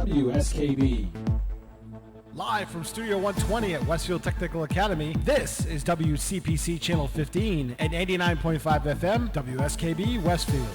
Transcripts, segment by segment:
WSKB. Live from Studio 120 at Westfield Technical Academy, this is WCPC Channel 15 at 89.5 FM, WSKB Westfield.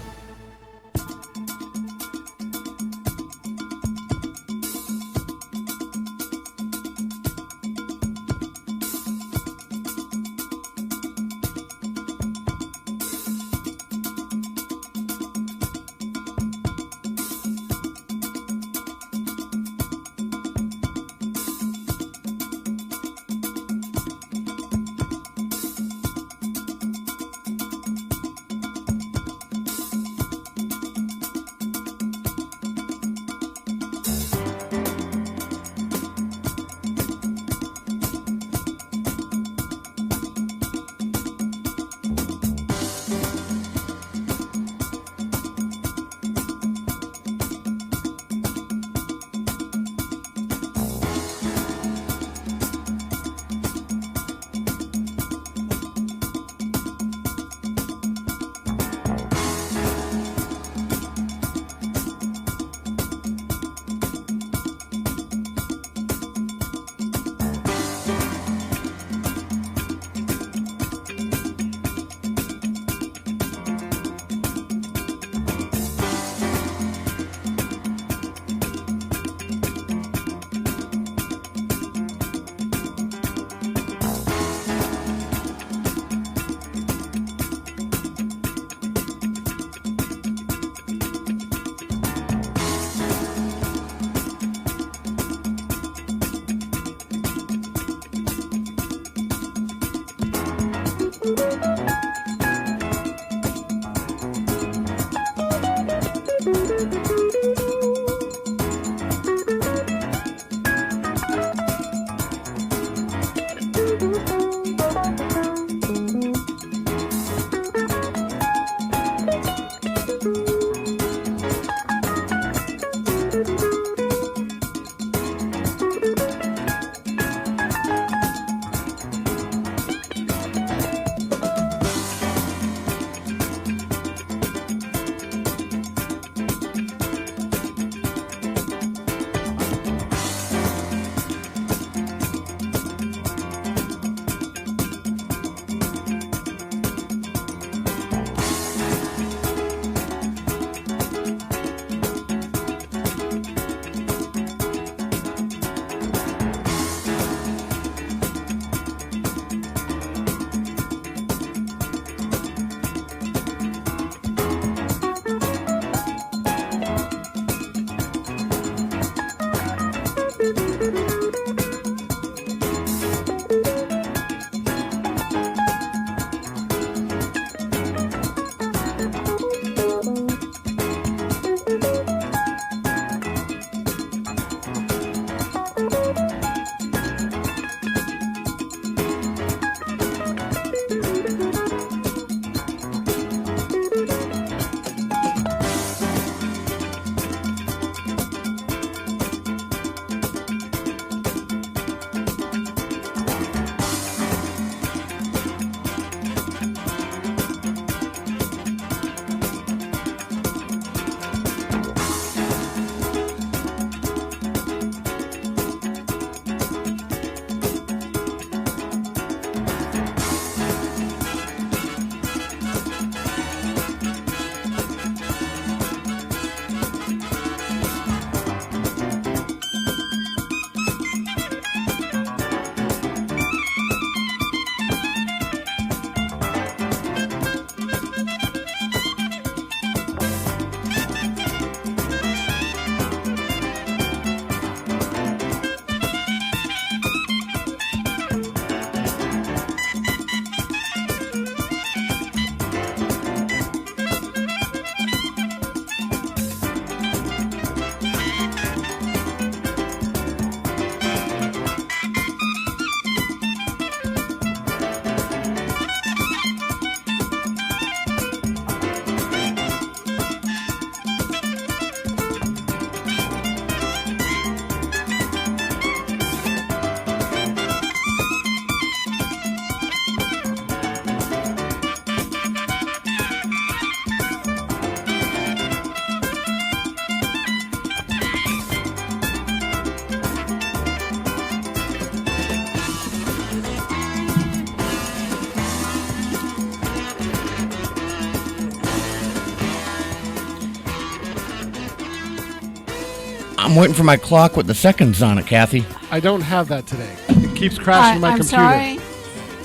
I'm waiting for my clock with the seconds on it, Kathy. I don't have that today. It keeps crashing my computer.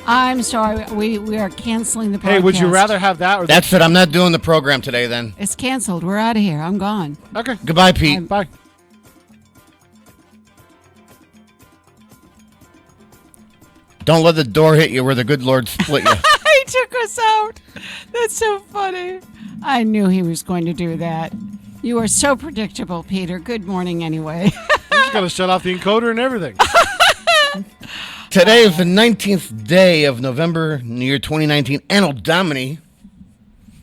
I'm sorry. We are canceling the podcast. Hey, would you rather have that or That's it. I'm not doing the program today then. It's canceled. We're out of here. I'm gone. Okay. Goodbye, Pete. Bye. Don't let the door hit you where the good Lord split you. He took us out. That's so funny. I knew he was going to do that. You are so predictable, Peter. Good morning anyway. I'm just going to shut off the encoder and everything. Today is the 19th day of November in the year 2019. Anno Domini.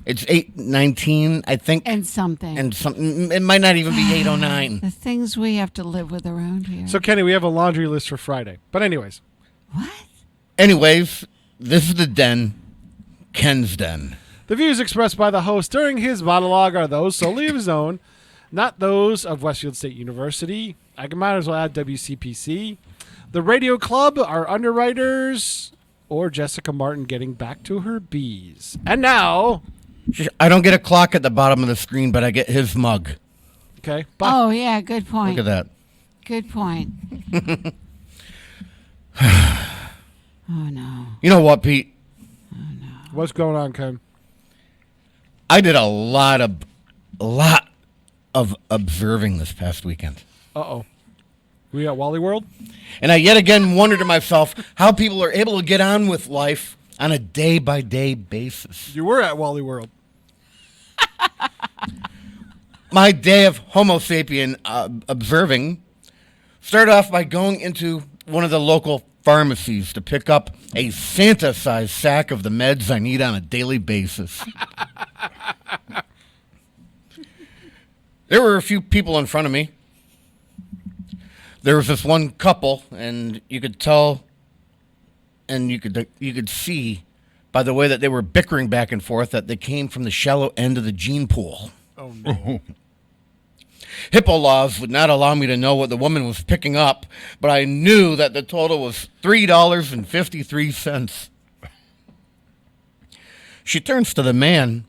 It's 8/19, I think. And something. And something. It might not even be 8:09. The things we have to live with around here. So, Kenny, we have a laundry list for Friday. But anyways. What? Anyways, this is the den. Ken's den. The views expressed by the host during his monologue are those solely of his own, not those of Westfield State University. I might as well add WCPC. The Radio Club, our underwriters, or Jessica Martin getting back to her bees. And now... I don't get a clock at the bottom of the screen, but I get his mug. Okay, bye. Oh, yeah, good point. Look at that. Good point. Oh, no. You know what, Pete? Oh, no. What's going on, Ken? I did a lot of observing this past weekend. Uh-oh. We at Wally World? And I yet again wonder to myself how people are able to get on with life on a day-by-day basis. You were at Wally World. My day of Homo sapien observing started off by going into one of the local pharmacies to pick up a Santa-sized sack of the meds I need on a daily basis. There were a few people in front of me. There was this one couple, and you could tell, and you could see by the way that they were bickering back and forth that they came from the shallow end of the gene pool. Oh, no. HIPAA laws would not allow me to know what the woman was picking up, but I knew that the total was $3.53. She turns to the man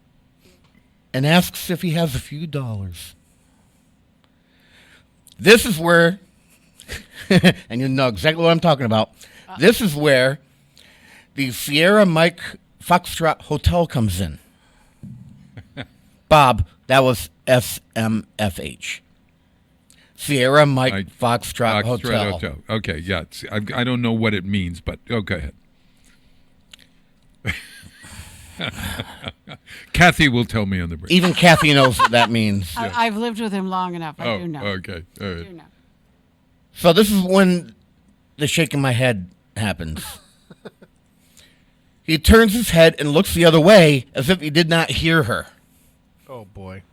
and asks if he has a few dollars. This is where, and you know exactly what I'm talking about, this is where the Sierra Mike Foxtrot Hotel comes in. Bob, that was SMFH. Sierra Mike Foxtrot Hotel. Okay, yeah. I don't know what it means, but go ahead. Kathy will tell me on the break. Even Kathy knows what that means. I've lived with him long enough. I do know. Okay. All right. I do know. So this is when the shaking my head happens. He turns his head and looks the other way as if he did not hear her. Oh, boy.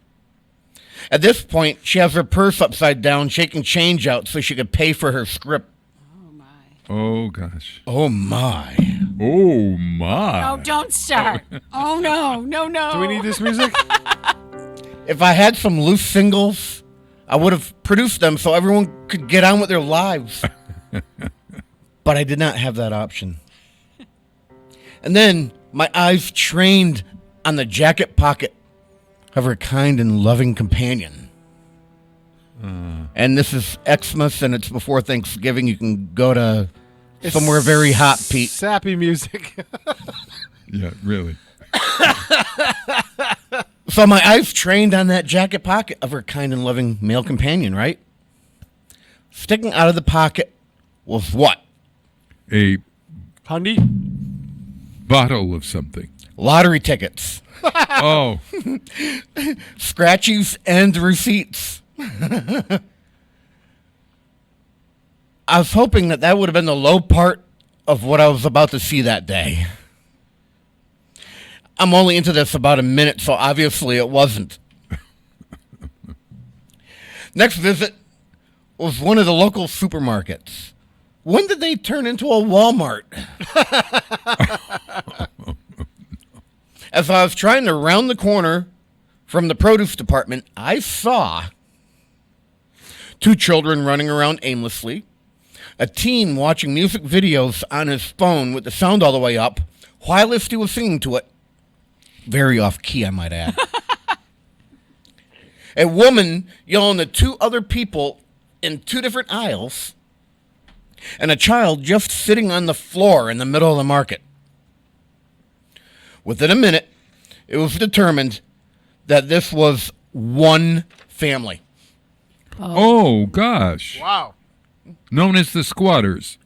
At this point, she has her purse upside down, shaking change out so she could pay for her script. Oh, my. Oh, gosh. Oh, my. Oh, my. No, don't start. Oh, no. No. Do we need this music? If I had some loose singles, I would have produced them so everyone could get on with their lives. But I did not have that option. And then my eyes trained on the jacket pocket of her kind and loving companion. And this is Xmas, and it's before Thanksgiving. You can go to somewhere very hot, Pete. Sappy music. Yeah, really. So my eyes trained on that jacket pocket of her kind and loving male companion, right? Sticking out of the pocket was what? A Hundy? bottle of something. Lottery tickets. Oh. Scratchies and receipts. I was hoping that would have been the low part of what I was about to see that day. I'm only into this about a minute, so obviously it wasn't. Next visit was one of the local supermarkets. When did they turn into a Walmart? As I was trying to round the corner from the produce department, I saw two children running around aimlessly, a teen watching music videos on his phone with the sound all the way up, whilst he was singing to it. Very off-key, I might add. A woman yelling at two other people in 2 different aisles and a child just sitting on the floor in the middle of the market. Within a minute, it was determined that this was one family. Oh, gosh. Wow. Known as the squatters.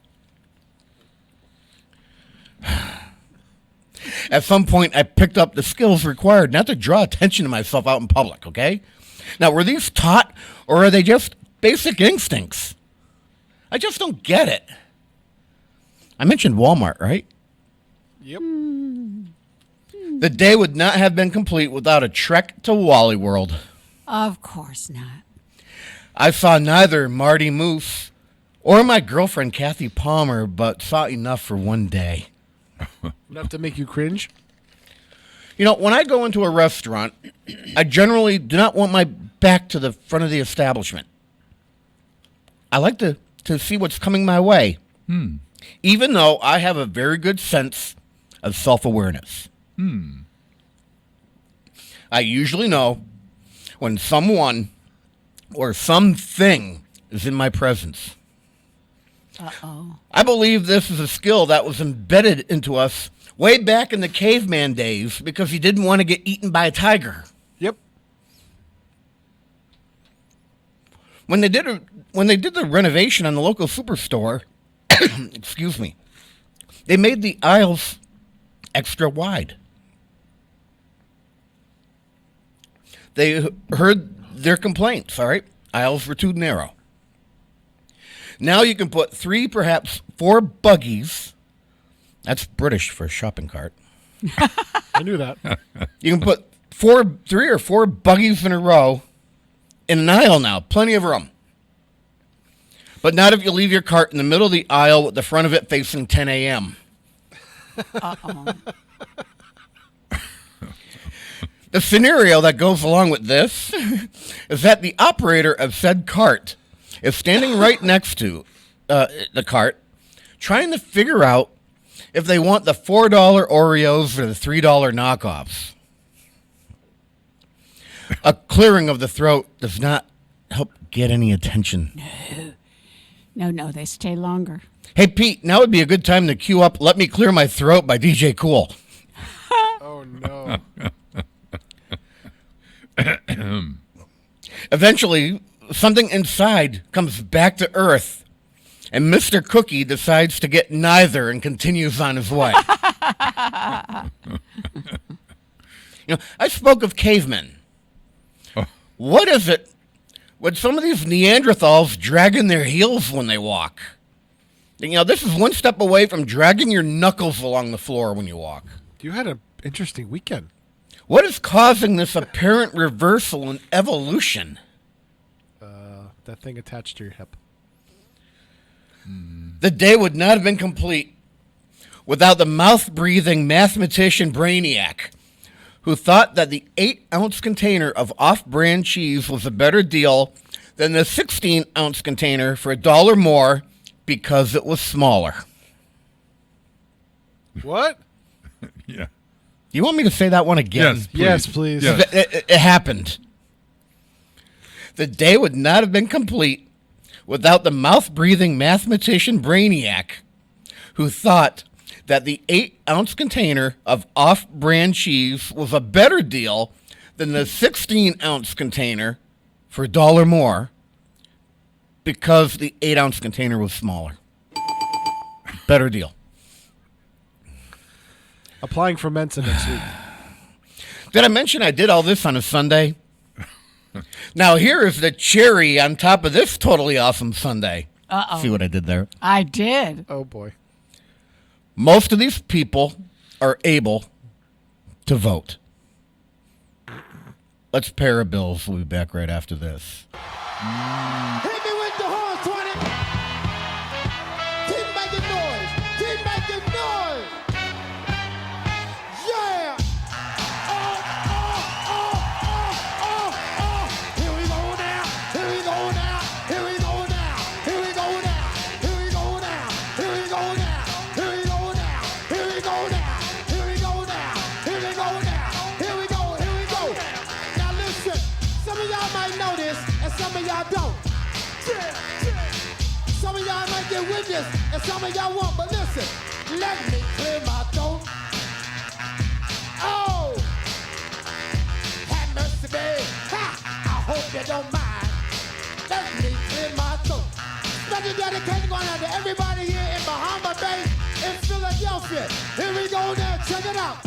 At some point, I picked up the skills required not to draw attention to myself out in public, okay? Now, were these taught, or are they just basic instincts? I just don't get it. I mentioned Walmart, right? Yep. The day would not have been complete without a trek to Wally World. Of course not. I saw neither Marty Moose or my girlfriend Kathy Palmer, but saw enough for one day. Enough to make you cringe? You know, when I go into a restaurant, I generally do not want my back to the front of the establishment. I like to see what's coming my way, even though I have a very good sense of self-awareness. I usually know when someone or something is in my presence. Uh-oh. I believe this is a skill that was embedded into us way back in the caveman days because he didn't want to get eaten by a tiger. Yep. When they did the renovation on the local superstore, excuse me, they made the aisles extra wide. They heard their complaints, all right? Aisles were too narrow. Now you can put 3, perhaps 4 buggies. That's British for a shopping cart. I knew that. You can put 3 or 4 buggies in a row in an aisle now. Plenty of room. But not if you leave your cart in the middle of the aisle with the front of it facing 10 a.m. Uh-oh. The scenario that goes along with this is that the operator of said cart is standing right next to the cart, trying to figure out if they want the $4 Oreos or the $3 knockoffs. A clearing of the throat does not help get any attention. No, they stay longer. Hey, Pete, now would be a good time to cue up Let Me Clear My Throat by DJ Cool. Oh, no. Eventually, something inside comes back to Earth, and Mr. Cookie decides to get neither and continues on his way. I spoke of cavemen. What is it with some of these Neanderthals dragging their heels when they walk? This is one step away from dragging your knuckles along the floor when you walk. You had an interesting weekend. What is causing this apparent reversal in evolution? That thing attached to your hip. The day would not have been complete without the mouth-breathing mathematician Brainiac, who thought that the 8-ounce container of off-brand cheese was a better deal than the 16-ounce container for $1 more because it was smaller. What? Yeah. You want me to say that one again? Yes, please. Yes, please. Yes. It happened. The day would not have been complete without the mouth-breathing mathematician Brainiac, who thought that the 8-ounce container of off-brand cheese was a better deal than the 16-ounce container for $1 more because the 8-ounce container was smaller. Better deal. Applying for Mensa next week. Did I mention I did all this on a Sunday? Now here is the cherry on top of this totally awesome Sunday. Uh-oh. See what I did there? I did. Oh, boy. Most of these people are able to vote. Let's pay our bills. We'll be back right after this. Hit me with the horn, 20. Keep making noise. Keep making noise. Yeah. Here we go now. Here we go now. Here we go now. Here we go now. Here we go now. Here we go now. Here we go now. Here we go now. Here we go now. Here we go now. Here we go. Here we go. Now listen. Some of y'all might know this, and some of y'all don't. get with this, and some of y'all won't, but listen. Let me clear my throat. Oh, have mercy, babe. Ha! I hope you don't mind. Let me clear my throat. Special dedication going out to everybody here in Bahama Bay, in Philadelphia. Here we go now, check it out.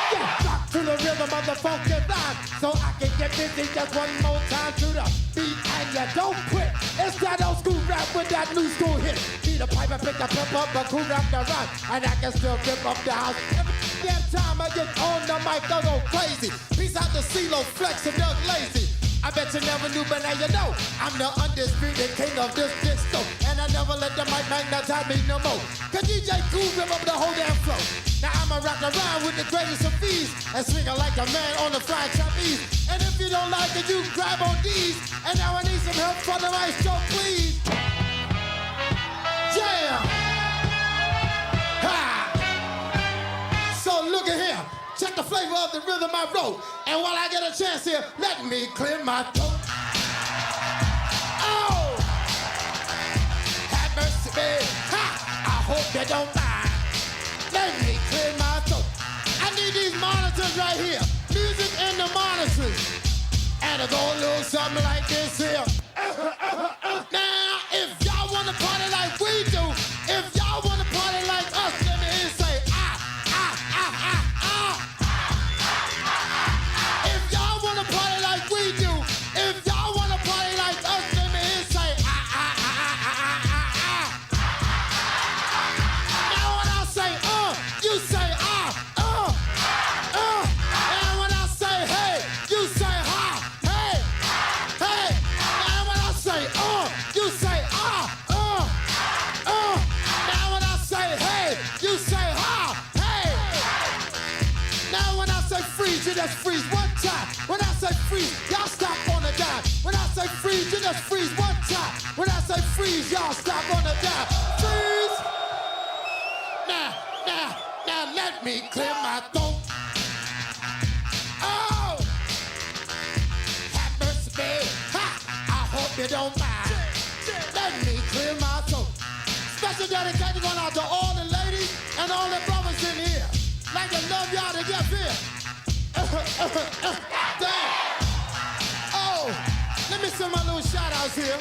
Yeah, rock to the rhythm of the funky rhyme, so I can get busy just one more time to the beat, and you don't quit. It's that old school rap with that new school hit. Need a pipe and pick a pimp up, a cool rap the rhyme, and I can still rip up the house. Every damn time I get on the mic, I go crazy. Peace out to CeeLo, Flex, and Doug Lazy. I bet you never knew, but now you know. I'm the undisputed king of this disco, and I never let the mic magnetize me no more. Cause DJ Cool rip up the whole damn flow. Now I'ma rock around with the greatest of ease, and swing like a man on the flying trapeze. And if you don't like it, you can grab on these. And now I need some help from the maestro, please. Jam! Ha! So look at here. Check the flavor of the rhythm I wrote. And while I get a chance here, let me clear my throat. Oh! Have mercy, babe. Ha! I hope you don't mind. Let me clear my throat. I need these monitors right here. Music in the monitors. And it go a little something like this here. Now, if y'all wanna party like we do, if y'all wanna party like us, let me hear you say, ah, ah, ah, ah, ah. If y'all wanna party like we do, if y'all wanna party like us, let me hear you say, ah, ah, ah, ah, ah, ah, ah. Now when I say, you say, and when I say, hey, you say, ha, hey, hey. And when I say, you say, Now when I say, hey, you say, ha, hey. Now when I say freeze, you just freeze one time. When I say freeze, y'all stop on the dime. When I say freeze, you just freeze one time. When I say freeze, y'all stop on the dime. Freeze. Now let me clear my throat. Oh, have mercy, babe. Ha! I hope you don't mind. Let me clear my throat. Special dedication going out to all the ladies and all the brothers in here. Like to love y'all to get here. Damn. Oh, let me send my little shout outs here.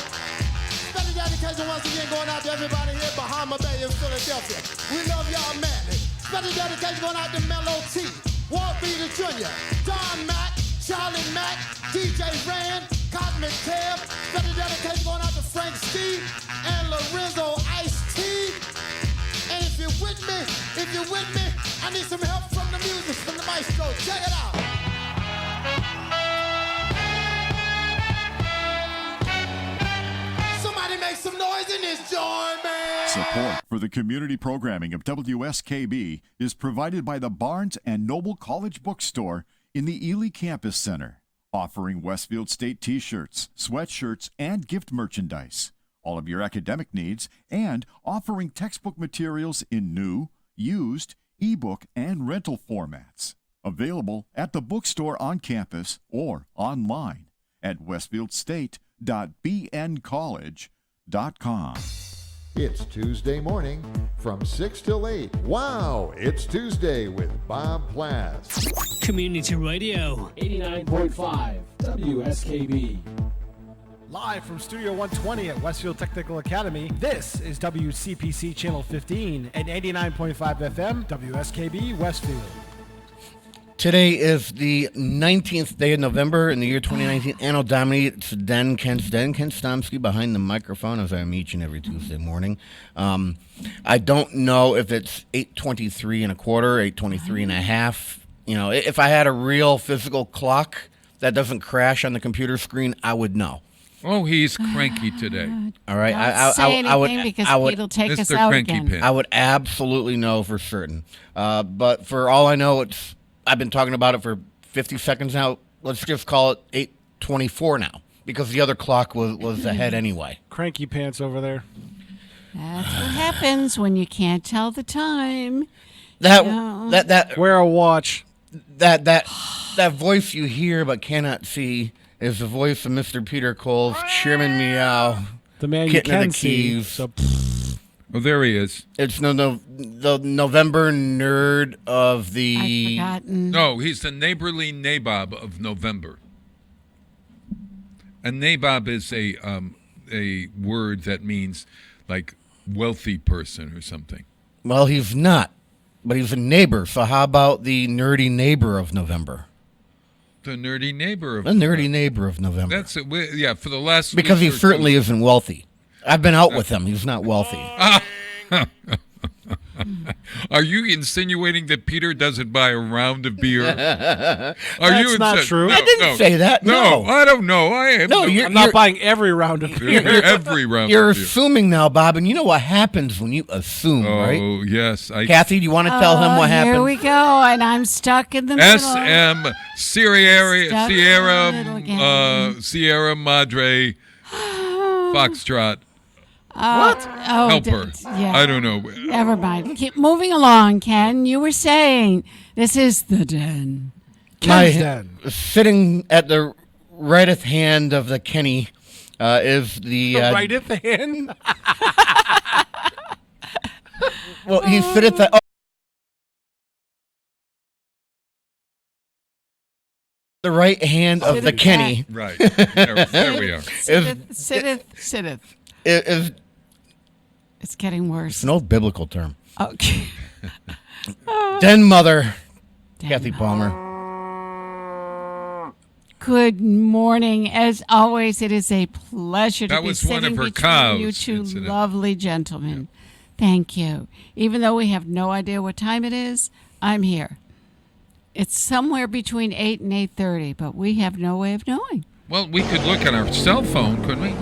Special dedication once again going out to everybody here in Bahama Bay in Philadelphia. We love y'all madly. Special dedication going out to Mellow T, Walt Beater Jr., Don Mack, Charlie Mack, DJ Rand, Cosmic Kev. Special dedication going out to Frank Steve and Lorenzo Ice-T. And if you're with me, I need some help from the music, from the maestro. Check it out. Somebody make some noise in this joint, man. Support for the community programming of WSKB is provided by the Barnes & Noble College Bookstore in the Ely Campus Center, offering Westfield State t-shirts, sweatshirts, and gift merchandise, all of your academic needs, and offering textbook materials in new, used, ebook, and rental formats. Available at the bookstore on campus or online at westfieldstate.bncollege.com. It's Tuesday morning from 6 till 8. Wow, it's Tuesday with Bob Plass. Community Radio. 89.5 WSKB. Live from Studio 120 at Westfield Technical Academy, this is WCPC Channel 15 and 89.5 FM WSKB Westfield. Today is the 19th day of November in the year 2019. Anno Domini, it's Den Ken Stomsky behind the microphone, as I am each and every Tuesday morning. I don't know if it's 8:23 and a quarter, 8:23 and a half. You know, if I had a real physical clock that doesn't crash on the computer screen, I would know. Oh, he's cranky today. All right, Don't say anything because Pete'll take us Mr. out Cranky again. Pin. I would absolutely know for certain. But for all I know, I've been talking about it for 50 seconds now. Let's just call it 8:24 now, because the other clock was ahead anyway. Cranky pants over there. That's what happens when you can't tell the time. That Wear a watch. that voice you hear but cannot see is the voice of Mr. Peter Coles, Chairman Meow. The man you getting to can the see. keys. So, Oh, there he is. It's the November nerd of I've the. forgotten. No, he's the neighborly nabob of November. A nabob is a word that means like wealthy person or something. Well, he's not, but he's a neighbor. So how about the nerdy neighbor of November? The nerdy neighbor of The nerdy neighbor of November. That's it. Yeah, for the last Because he week or certainly two. isn't wealthy. I've been out with him. He's not wealthy. Are you insinuating that Peter doesn't buy a round of beer? Are That's not true. No, I didn't say that. No. I don't know. I am. No, I'm not buying every round of beer. every round. You're of beer. assuming now, Bob, and you know what happens when you assume, Oh right? yes, Kathy, do you want to tell him what happened? Here we go, and I'm stuck in the middle. SM Sierra Stuck in Sierra the middle again. Sierra Madre Foxtrot What? Oh, Helper. yeah. I don't know. Never mind. Keep moving along, Ken. You were saying this is the den. My Ken's Den. sitting at the righteth hand of the Kenny is the Right at the end. well, he's sit at the the right hand of the Kenny Right. There we are. Sitteth. is It's getting worse. it's an old biblical term. Okay. Den mother, Den Kathy mother. Palmer. Good morning. As always, it is a pleasure to That be was one sitting of her between cows, you two incident. lovely gentlemen. Thank you. Even though we have no idea what time it is, I'm here. It's somewhere between 8 and 8:30, but we have no way of knowing. Well, we could look at our cell phone, couldn't we?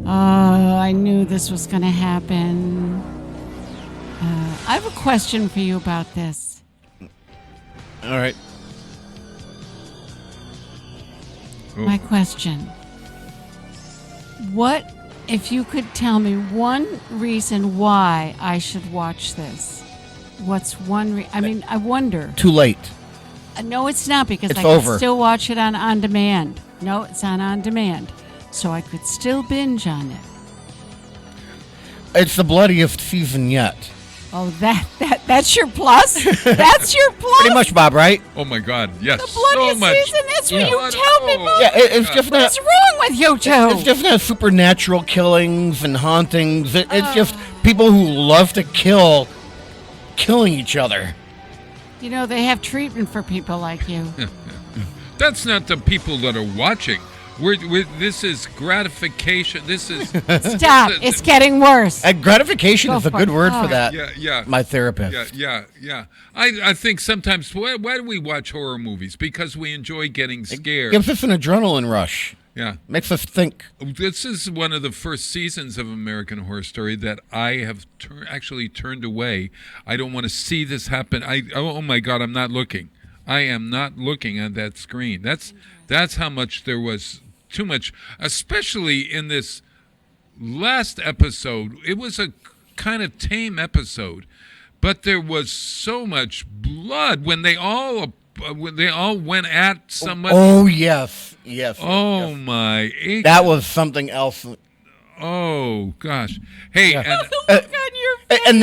Oh, I knew this was going to happen. I have a question for you about this. All right. My question. What if you could tell me one reason why I should watch this? What's one I mean, I wonder. Too late. No, it's not because It's I can over. still watch it on demand. No, it's on demand. So I could still binge on it. It's the bloodiest season yet. Oh, that's your plus? That's your plus? Pretty much, Bob, right? Oh my God! Yes, The bloodiest so much. season? That's what Yeah. you tell people? Yeah, it's just not. What's wrong with you two? It's just not supernatural killings and hauntings. It's just people who love to killing each other. You know, they have treatment for people like you. That's not the people that are watching. This is gratification. This is Stop. It's getting worse. Gratification Go is a for good it. word All for right. that. yeah. My therapist. Yeah. I think sometimes why do we watch horror movies? Because we enjoy getting scared. Gives us an adrenaline rush. Yeah. Makes us think. This is one of the first seasons of American Horror Story that I have actually turned away. I don't want to see this happen. Oh my God, I'm not looking. I am not looking at that screen. That's how much there was too much, especially in this last episode. It was a kind of tame episode, but there was so much blood when they all went at somebody. Oh yes. Oh yes. my! That was something else. Oh gosh! Hey, Yeah. and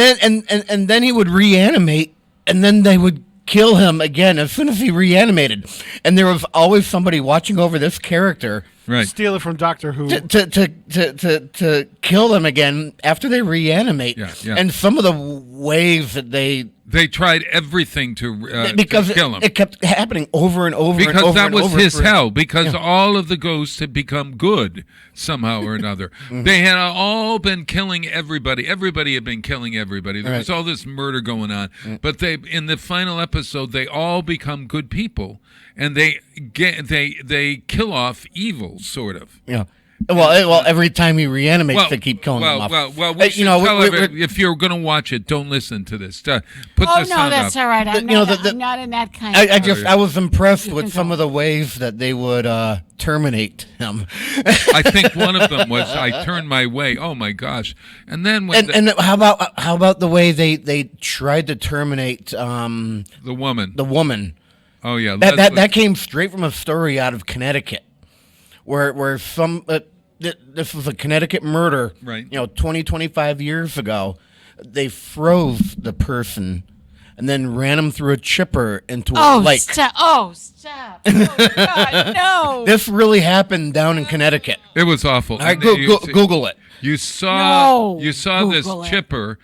And then he would reanimate, and then they would kill him again as soon as he reanimated. And there was always somebody watching over this character right. Steal it from Doctor Who. to kill them again after they reanimate. Yeah. And some of the ways that They tried everything to because kill him. it kept happening over and over and Because over that and was over his for- hell. Because Yeah. all of the ghosts had become good somehow or another. Mm-hmm. They had all been killing everybody. Everybody had been killing everybody. There was Right. all this murder going on. But they, in the final episode, they all become good people, and they kill off evil, sort of. Yeah. Well, every time he reanimates, they keep killing him off. Well, we should tell if you're going to watch it, don't listen to this. Put Oh, the no, sound that's up. all right. I'm, You know, not, the- I'm not in that kind of... I was impressed You with can some go. of the ways that they would terminate him. I think one of them was I turned my way. Oh my gosh! And then when And how about the way they tried to terminate the woman. the woman? Oh yeah, That Leslie- that came straight from a story out of Connecticut, where some this was a Connecticut murder, Right. 20, 25 years ago. They froze the person and then ran him through a chipper into a lake. Stop. Oh, stop. Oh, God, no. This really happened down in Connecticut. It was awful. All right, And you- Google it. You saw No. this Google it. chipper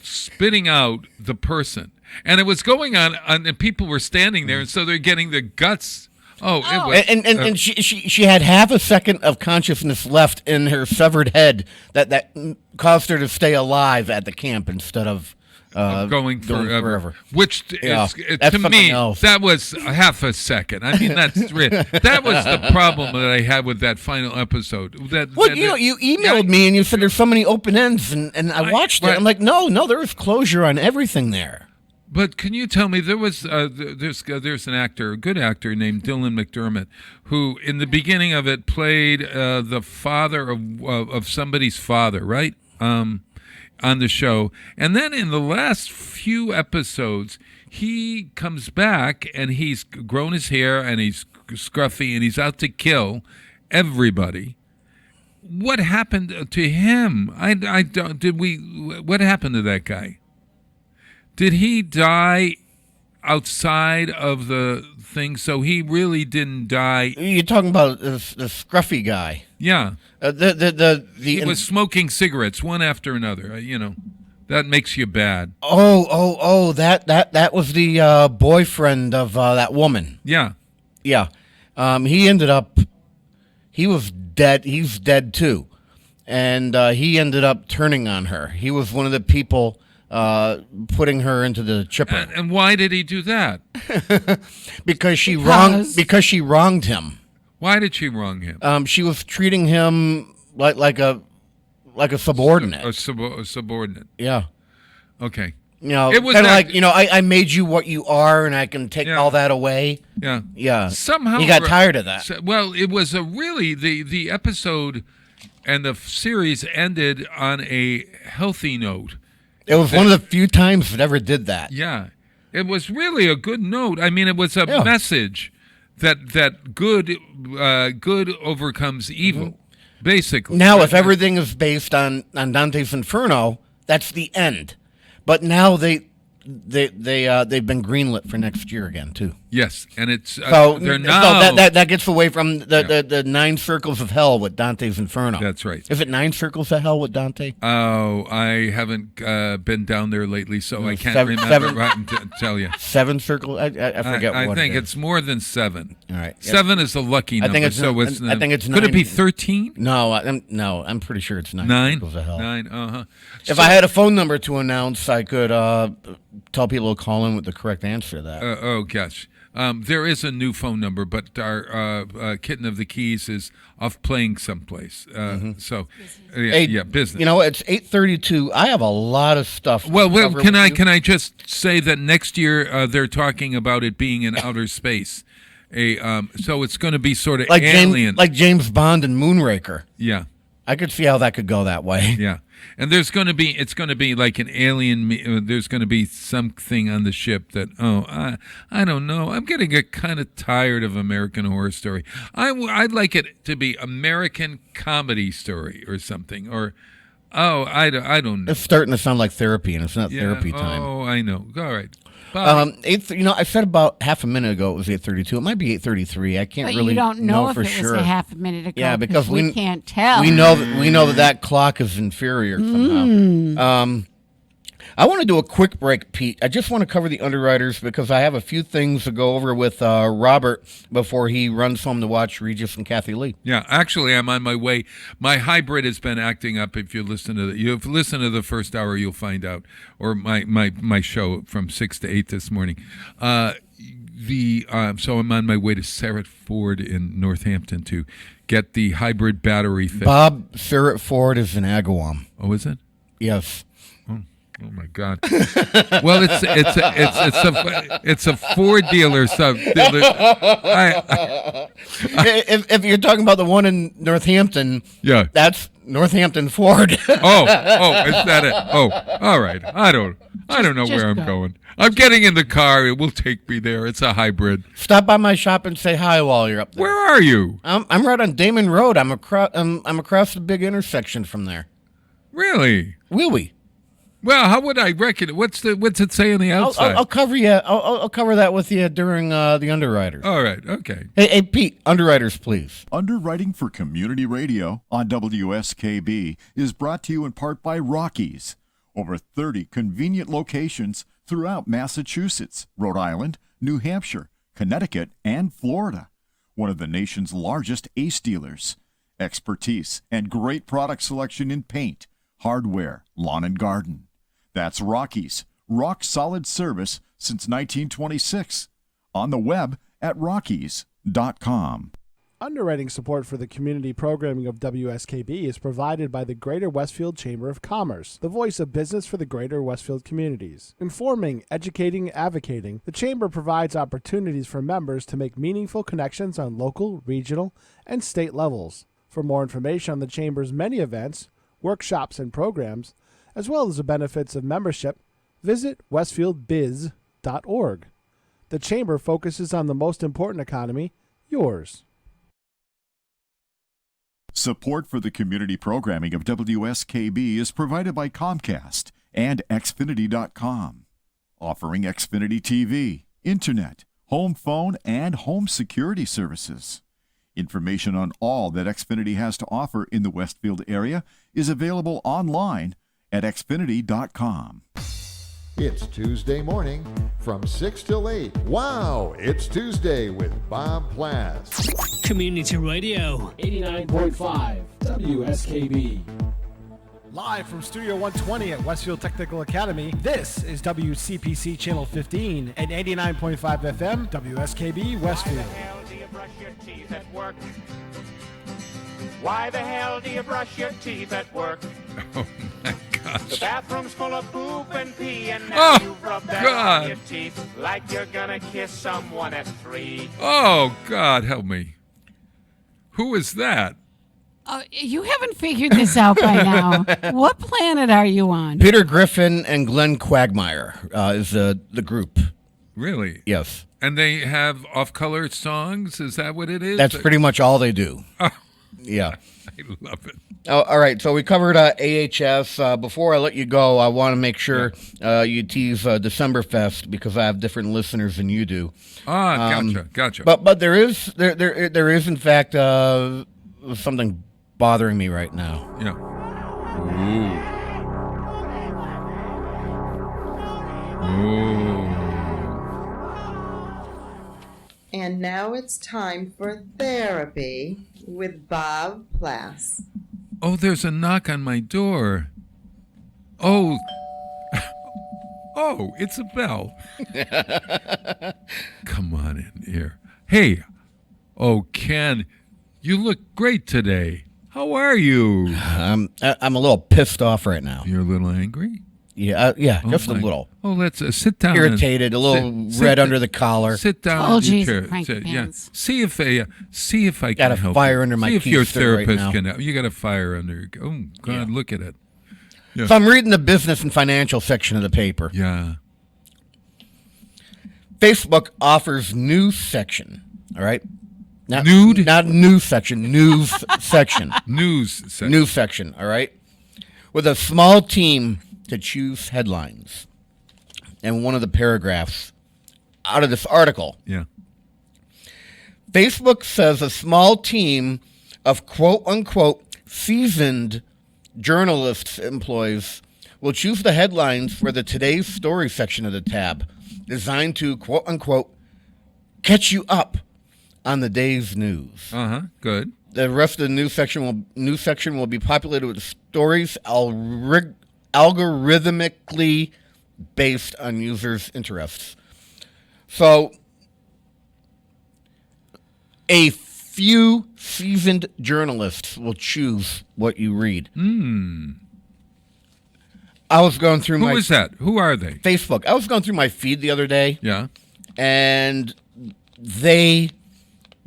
spitting out the person, and it was going on, and people were standing there, and so they're getting the guts. Oh, it was, And she had half a second of consciousness left in her severed head that caused her to stay alive at the camp instead of going forever. Which Yeah, is, that's to something me, else. that was a half a second. I mean, that was the problem that I had with that final episode. Well, you emailed me and you said there's so many open ends, and I watched it. right. I'm like, no, there was closure on everything there. But can you tell me, there was there's an actor, a good actor named Dylan McDermott, who in the beginning of it played the father of somebody's father, right? On the show. And then in the last few episodes, he comes back and he's grown his hair and he's scruffy and he's out to kill everybody. What happened to him? What happened to that guy? Did he die outside of the thing? So he really didn't die. You're talking about the scruffy guy. Yeah. He was the smoking cigarettes one after another. That makes you bad. that was the boyfriend of that woman. Yeah. Yeah. He was dead. He's dead too. And he ended up turning on her. He was one of the people putting her into the chipper. And why did he do that? Because she wronged him. Why did she wrong him? She was treating him like a subordinate. A subordinate. Yeah. Okay. It was kind of like, I made you what you are, and I can take all that away. Yeah. Yeah. Somehow he got tired of that. Well, it was the episode and the series ended on a healthy note. It was one of the few times it ever did that. Yeah. It was really a good note. I mean, it was a message that good overcomes evil, basically. Now, if everything is based on Dante's Inferno, that's the end. But now they've been greenlit for next year again too. Yes, and it's so they're now that gets away from the 9 circles of hell with Dante's Inferno. That's right. Is it 9 circles of hell with Dante? Oh, I haven't been down there lately, so I can't remember to tell you. 7 circles. I forget. I what think it is. it's more than 7. All right. 7 is a lucky number. I think it's. I think it's. Could 9. it be 13? No, I'm pretty sure it's 9. 9. Circles of hell. 9. If I had a phone number to announce, I could tell people to call in with the correct answer to that. Oh gosh. There is a new phone number, but our Kitten of the Keys is off playing someplace. So, business. It's 8:32. I have a lot of stuff. Well, can I just say that next year they're talking about it being in outer space. So it's going to be sort of alien, like James Bond and Moonraker. Yeah. I could see how that could go that way. Yeah. And it's going to be like an alien. There's going to be something on the ship that, I don't know. I'm getting kind of tired of American Horror Story. I'd like it to be American Comedy Story or something. Or, I don't know. It's starting to sound like therapy, and it's not therapy time. Oh, I know. All right. I said about half a minute ago it was 8:32. It might be 8:33. I can't But really you don't know if for it sure. was a half a minute ago. Yeah, because we can't tell. We know that clock is inferior somehow. I want to do a quick break, Pete. I just want to cover the underwriters because I have a few things to go over with Robert before he runs home to watch Regis and Kathy Lee. Yeah, actually, I'm on my way. My hybrid has been acting up. If you listen to the first hour, you'll find out, or my show from 6 to 8 this morning. So I'm on my way to Sarah Ford in Northampton to get the hybrid battery fixed. Bob, Sarah Ford is in Agawam. Oh, is it? Yes. Oh my God! Well, it's a Ford dealer. If you're talking about the one in Northampton, yeah, that's Northampton Ford. oh, is that it? Oh, all right. I don't know where I'm going. I'm getting in the car. It will take me there. It's a hybrid. Stop by my shop and say hi while you're up there. Where are you? I'm right on Damon Road. I'm across the big intersection from there. Really? Will we? Well, how would I reckon it? What's it say on the outside? I'll cover you. I'll cover that with you during the underwriters. All right. Okay. Hey, Pete, underwriters, please. Underwriting for Community Radio on WSKB is brought to you in part by Rockies. Over 30 convenient locations throughout Massachusetts, Rhode Island, New Hampshire, Connecticut, and Florida. One of the nation's largest ACE dealers. Expertise and great product selection in paint, hardware, lawn and garden. That's Rockies. Rock solid service since 1926. On the web at rockies.com. Underwriting support for the community programming of WSKB is provided by the Greater Westfield Chamber of Commerce, the voice of business for the Greater Westfield communities. Informing, educating, advocating, the Chamber provides opportunities for members to make meaningful connections on local, regional, and state levels. For more information on the Chamber's many events, workshops, and programs, as well as the benefits of membership, visit westfieldbiz.org. The Chamber focuses on the most important economy, yours. Support for the community programming of WSKB is provided by Comcast and Xfinity.com, offering Xfinity TV, Internet, home phone, and home security services. Information on all that Xfinity has to offer in the Westfield area is available online at Xfinity.com. It's Tuesday morning from 6 till 8. Wow, it's Tuesday with Bob Plass. Community Radio. 89.5 WSKB. Live from Studio 120 at Westfield Technical Academy, this is WCPC Channel 15 and 89.5 FM WSKB Westfield. Why the hell do you brush your teeth at work? Oh my gosh. The bathroom's full of poop and pee, and now you rub that God. on your teeth like you're gonna kiss someone at 3. Oh God, help me. Who is that? You haven't figured this out by now. What planet are you on? Peter Griffin and Glenn Quagmire is the group. Really? Yes. And they have off-color songs? Is that what it is? That's pretty much all they do. Yeah. I love it. Oh, all right, so we covered AHS. Before I let you go, I want to make sure you tease Decemberfest because I have different listeners than you do. Gotcha. But there is in fact something bothering me right now. Yeah. Ooh. And now it's time for therapy with Bob Plass. Oh, there's a knock on my door. Oh. Oh, it's a bell. Come on in here. Hey. Oh, Ken, you look great today. How are you? I'm a little pissed off right now. You're a little angry? Yeah, just a my- little. Oh, let's sit down. Irritated, a little red under the collar. Sit down. Oh, in your geez, chair. cranky Yeah. pants. See if I Got can a help fire you. under my See if your keister right therapist now. can help. You got a fire under your. Oh God, look at it. Yeah. So I'm reading the business and financial section of the paper. Yeah. Facebook offers news section. All right. Not, Nude? Not news section. News section. News section. News section. All right. With a small team to choose headlines. And one of the paragraphs out of this article. Yeah. Facebook says a small team of quote-unquote seasoned journalists employees will choose the headlines for the Today's Story section of the tab, designed to quote-unquote catch you up on the day's news. Good. The rest of the news section will be populated with stories algorithmically based on users' interests. So a few seasoned journalists will choose what you read. I was going through Who is that? Who are they? Facebook. I was going through my feed the other day. Yeah. And they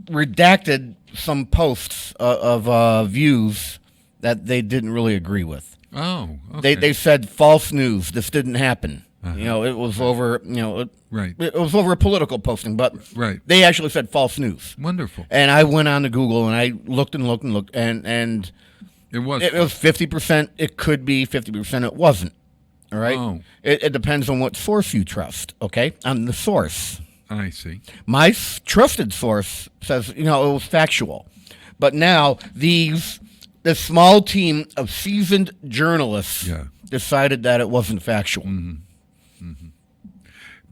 redacted some posts of views that they didn't really agree with. Oh, okay. They said false news. This didn't happen. You know, it was over. You know, Right. it was over a political posting, but Right. they actually said false news. Wonderful. And I went on to Google and I looked and looked and looked, and It was. it was 50%. It could be 50%. It wasn't. All right. Oh. It depends on what source you trust. Okay, on the source. I see. My trusted source says, you know, it was factual. But now this small team of seasoned journalists decided that it wasn't factual.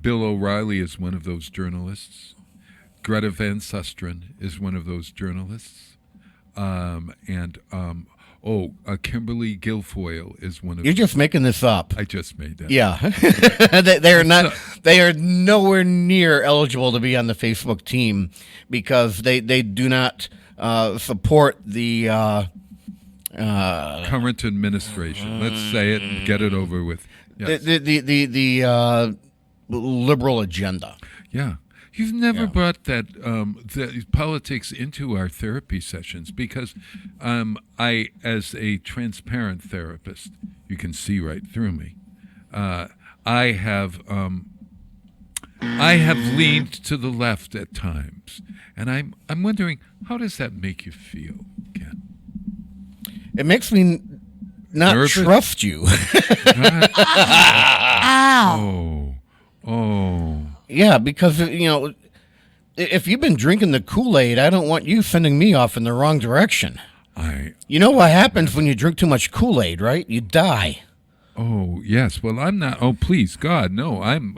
Bill O'Reilly is one of those journalists. Greta Van Susteren is one of those journalists. Kimberly Guilfoyle is one of. You're just making this up. I just made that. Yeah, they are not. They are nowhere near eligible to be on the Facebook team because they do not support the current administration. Let's say it and get it over with. Yes. the liberal agenda. Yeah. You've never brought the politics into our therapy sessions because I, as a transparent therapist, you can see right through me. I have leaned to the left at times, and I'm wondering, how does that make you feel, Ken? It makes me not Nervous? trust you. Ow. Oh. Yeah, because, you know, if you've been drinking the Kool-Aid, I don't want you sending me off in the wrong direction. You know what happens when you drink too much Kool-Aid, right? You die. Oh, yes. Well, I'm not. Oh, please, God, no. I'm.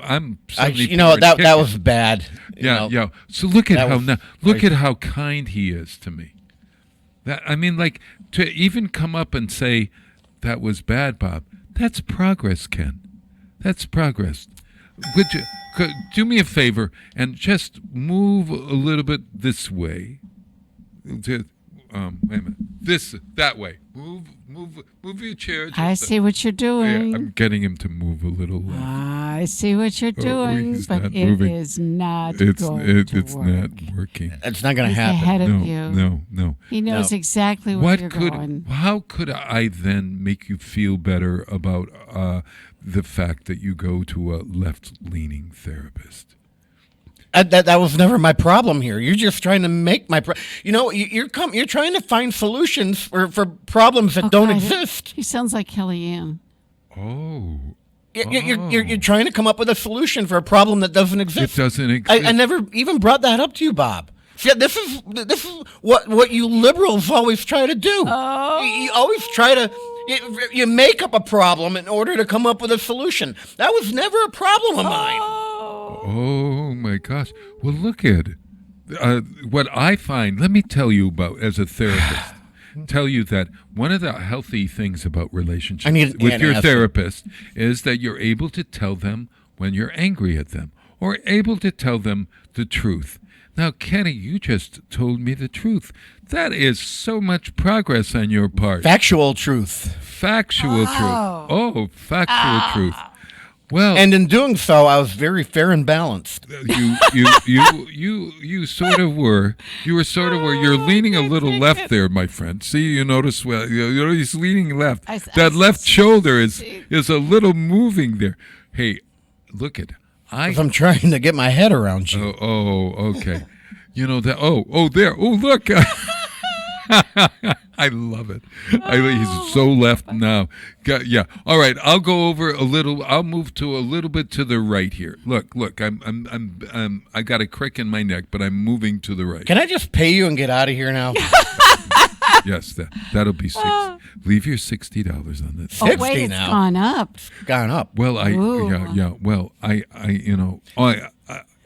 You know, that was bad. Yeah. So look at how kind he is to me. Like to even come up and say that was bad, Bob. That's progress, Ken. That's progress. Could do me a favor and just move a little bit this way. Wait a minute. That way. Move your chair. I see what you're doing. Yeah, I'm getting him to move a little left. I see what you're doing, he's but not it moving. is not It's going to it's work. not working. It's not going to He's happen. ahead of you. No. He knows exactly where you're How going. could I then make you feel better about the fact that you go to a left-leaning therapist? That was never my problem here. You're just trying to make my you're trying to find solutions for problems that don't exist. He sounds like Kellyanne. Oh. You're trying to come up with a solution for a problem that doesn't exist. It doesn't exist. I never even brought that up to you, Bob. See, this is what you liberals always try to do. Oh. You always try to you make up a problem in order to come up with a solution. That was never a problem of mine. Oh my gosh! Well, look at what I find. Let me tell you about as a therapist. Tell you that one of the healthy things about relationships with your therapist is that you're able to tell them when you're angry at them, or able to tell them the truth. Now, Kenny, you just told me the truth. That is so much progress on your part. Factual truth. Factual truth. Oh, factual truth. Well, and in doing so, I was very fair and balanced. You sort of were. You were sort of where you're leaning a little left there, my friend. See, you notice he's leaning left. That left shoulder is a little moving there. Hey, look at. I'm trying to get my head around you. Oh, okay. You know that. Oh, there. Oh, look. I love it. He's so left now. Yeah. All right. I'll go over a little. I'll move to a little bit to the right here. Look. I got a crick in my neck, but I'm moving to the right. Can I just pay you and get out of here now? Yes, that'll be $60. Leave your $60 on that. Oh, wait, it's now. gone up. It's gone up. Well, Well,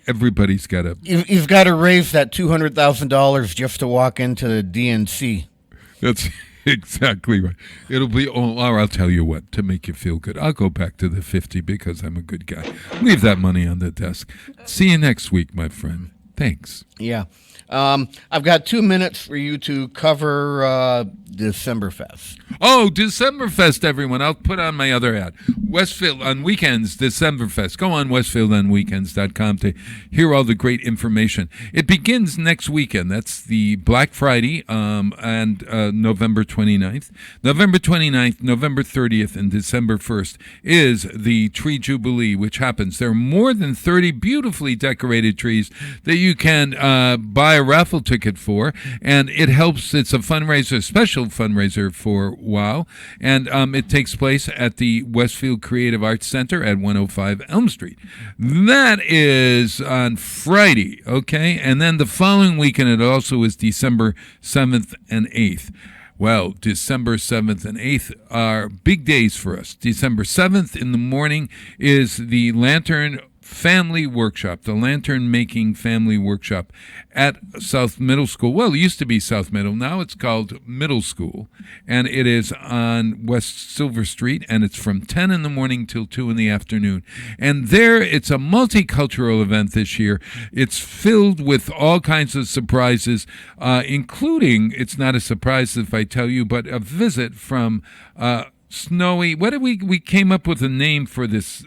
everybody's got to. You've got to raise that $200,000 just to walk into the DNC. That's exactly right. It'll be. Or I'll tell you what. To make you feel good, I'll go back to the 50 because I'm a good guy. Leave that money on the desk. See you next week, my friend. Thanks. Yeah. I've got 2 minutes for you to cover Decemberfest. Oh, Decemberfest, everyone. I'll put on my other ad. Westfield on weekends, Decemberfest. Go on westfieldonweekends.com to hear all the great information. It begins next weekend. That's the Black Friday and November 29th. November 29th, November 30th, and December 1st is the Tree Jubilee, which happens. There are more than 30 beautifully decorated trees that you can buy a raffle ticket for, and it helps. It's a fundraiser, special fundraiser for WOW, and it takes place at the Westfield Creative Arts Center at 105 Elm Street. That is on Friday, okay? And then the following weekend, it also is December 7th and 8th. Well, December 7th and 8th are big days for us. December 7th in the morning is the Lantern Family Workshop, the Lantern Making Family Workshop at South Middle School. Well, it used to be South Middle. Now it's called Middle School. And it is on West Silver Street, and it's from 10 in the morning till 2 in the afternoon. And there, it's a multicultural event this year. It's filled with all kinds of surprises, including, it's not a surprise if I tell you, but a visit from Snowy. What did we came up with a name for this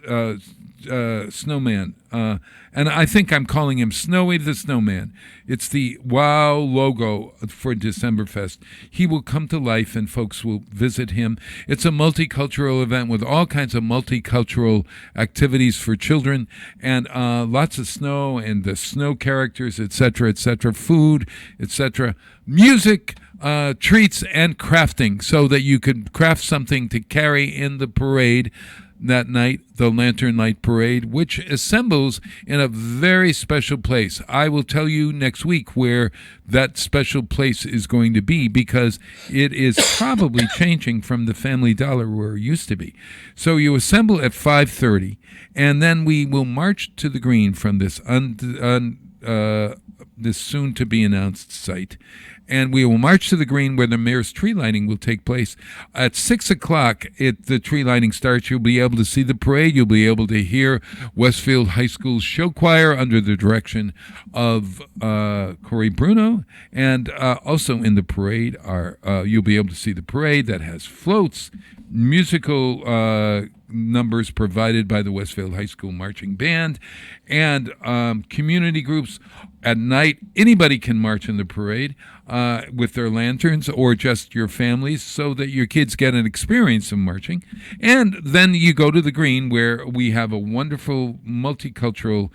snowman, and I think I'm calling him Snowy the Snowman. It's the WOW logo for Decemberfest. He will come to life and folks will visit him. It's a multicultural event with all kinds of multicultural activities for children and lots of snow and the snow characters, etc., food, etc., music, treats, and crafting so that you could craft something to carry in the parade that night, the Lantern Light Parade, which assembles in a very special place. I will tell you next week where that special place is going to be because it is probably changing from the Family Dollar where it used to be. So you assemble at 5:30, and then we will march to the green from this this soon-to-be-announced site. And we will march to the green where the mayor's tree lighting will take place. At 6 o'clock, the tree lighting starts. You'll be able to see the parade. You'll be able to hear Westfield High School's show choir under the direction of Corey Bruno. And also in the parade you'll be able to see the parade that has floats, musical numbers provided by the Westfield High School Marching Band, and community groups. At night, anybody can march in the parade with their lanterns or just your families so that your kids get an experience of marching. And then you go to the green where we have a wonderful multicultural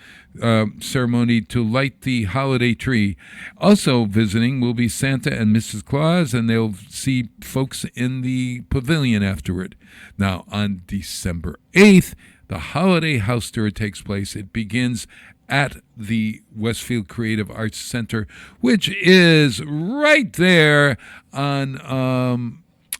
ceremony to light the holiday tree. Also visiting will be Santa and Mrs. Claus, and they'll see folks in the pavilion afterward. Now, on December 8th, the holiday house tour takes place. It begins at the Westfield Creative Arts Center, which is right there on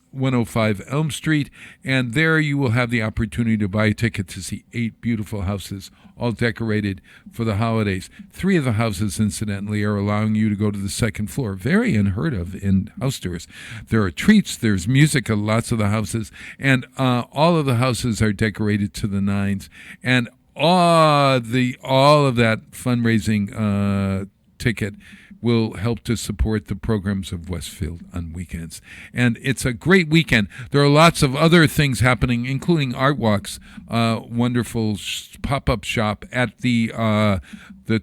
105 Elm Street. And there you will have the opportunity to buy a ticket to see 8 beautiful houses, all decorated for the holidays. 3 of the houses, incidentally, are allowing you to go to the second floor. Very unheard of in house tours. There are treats, there's music at lots of the houses, and all of the houses are decorated to the nines. And all of that fundraising ticket will help to support the programs of Westfield on weekends. And it's a great weekend. There are lots of other things happening, including Art Walk's wonderful pop-up shop at the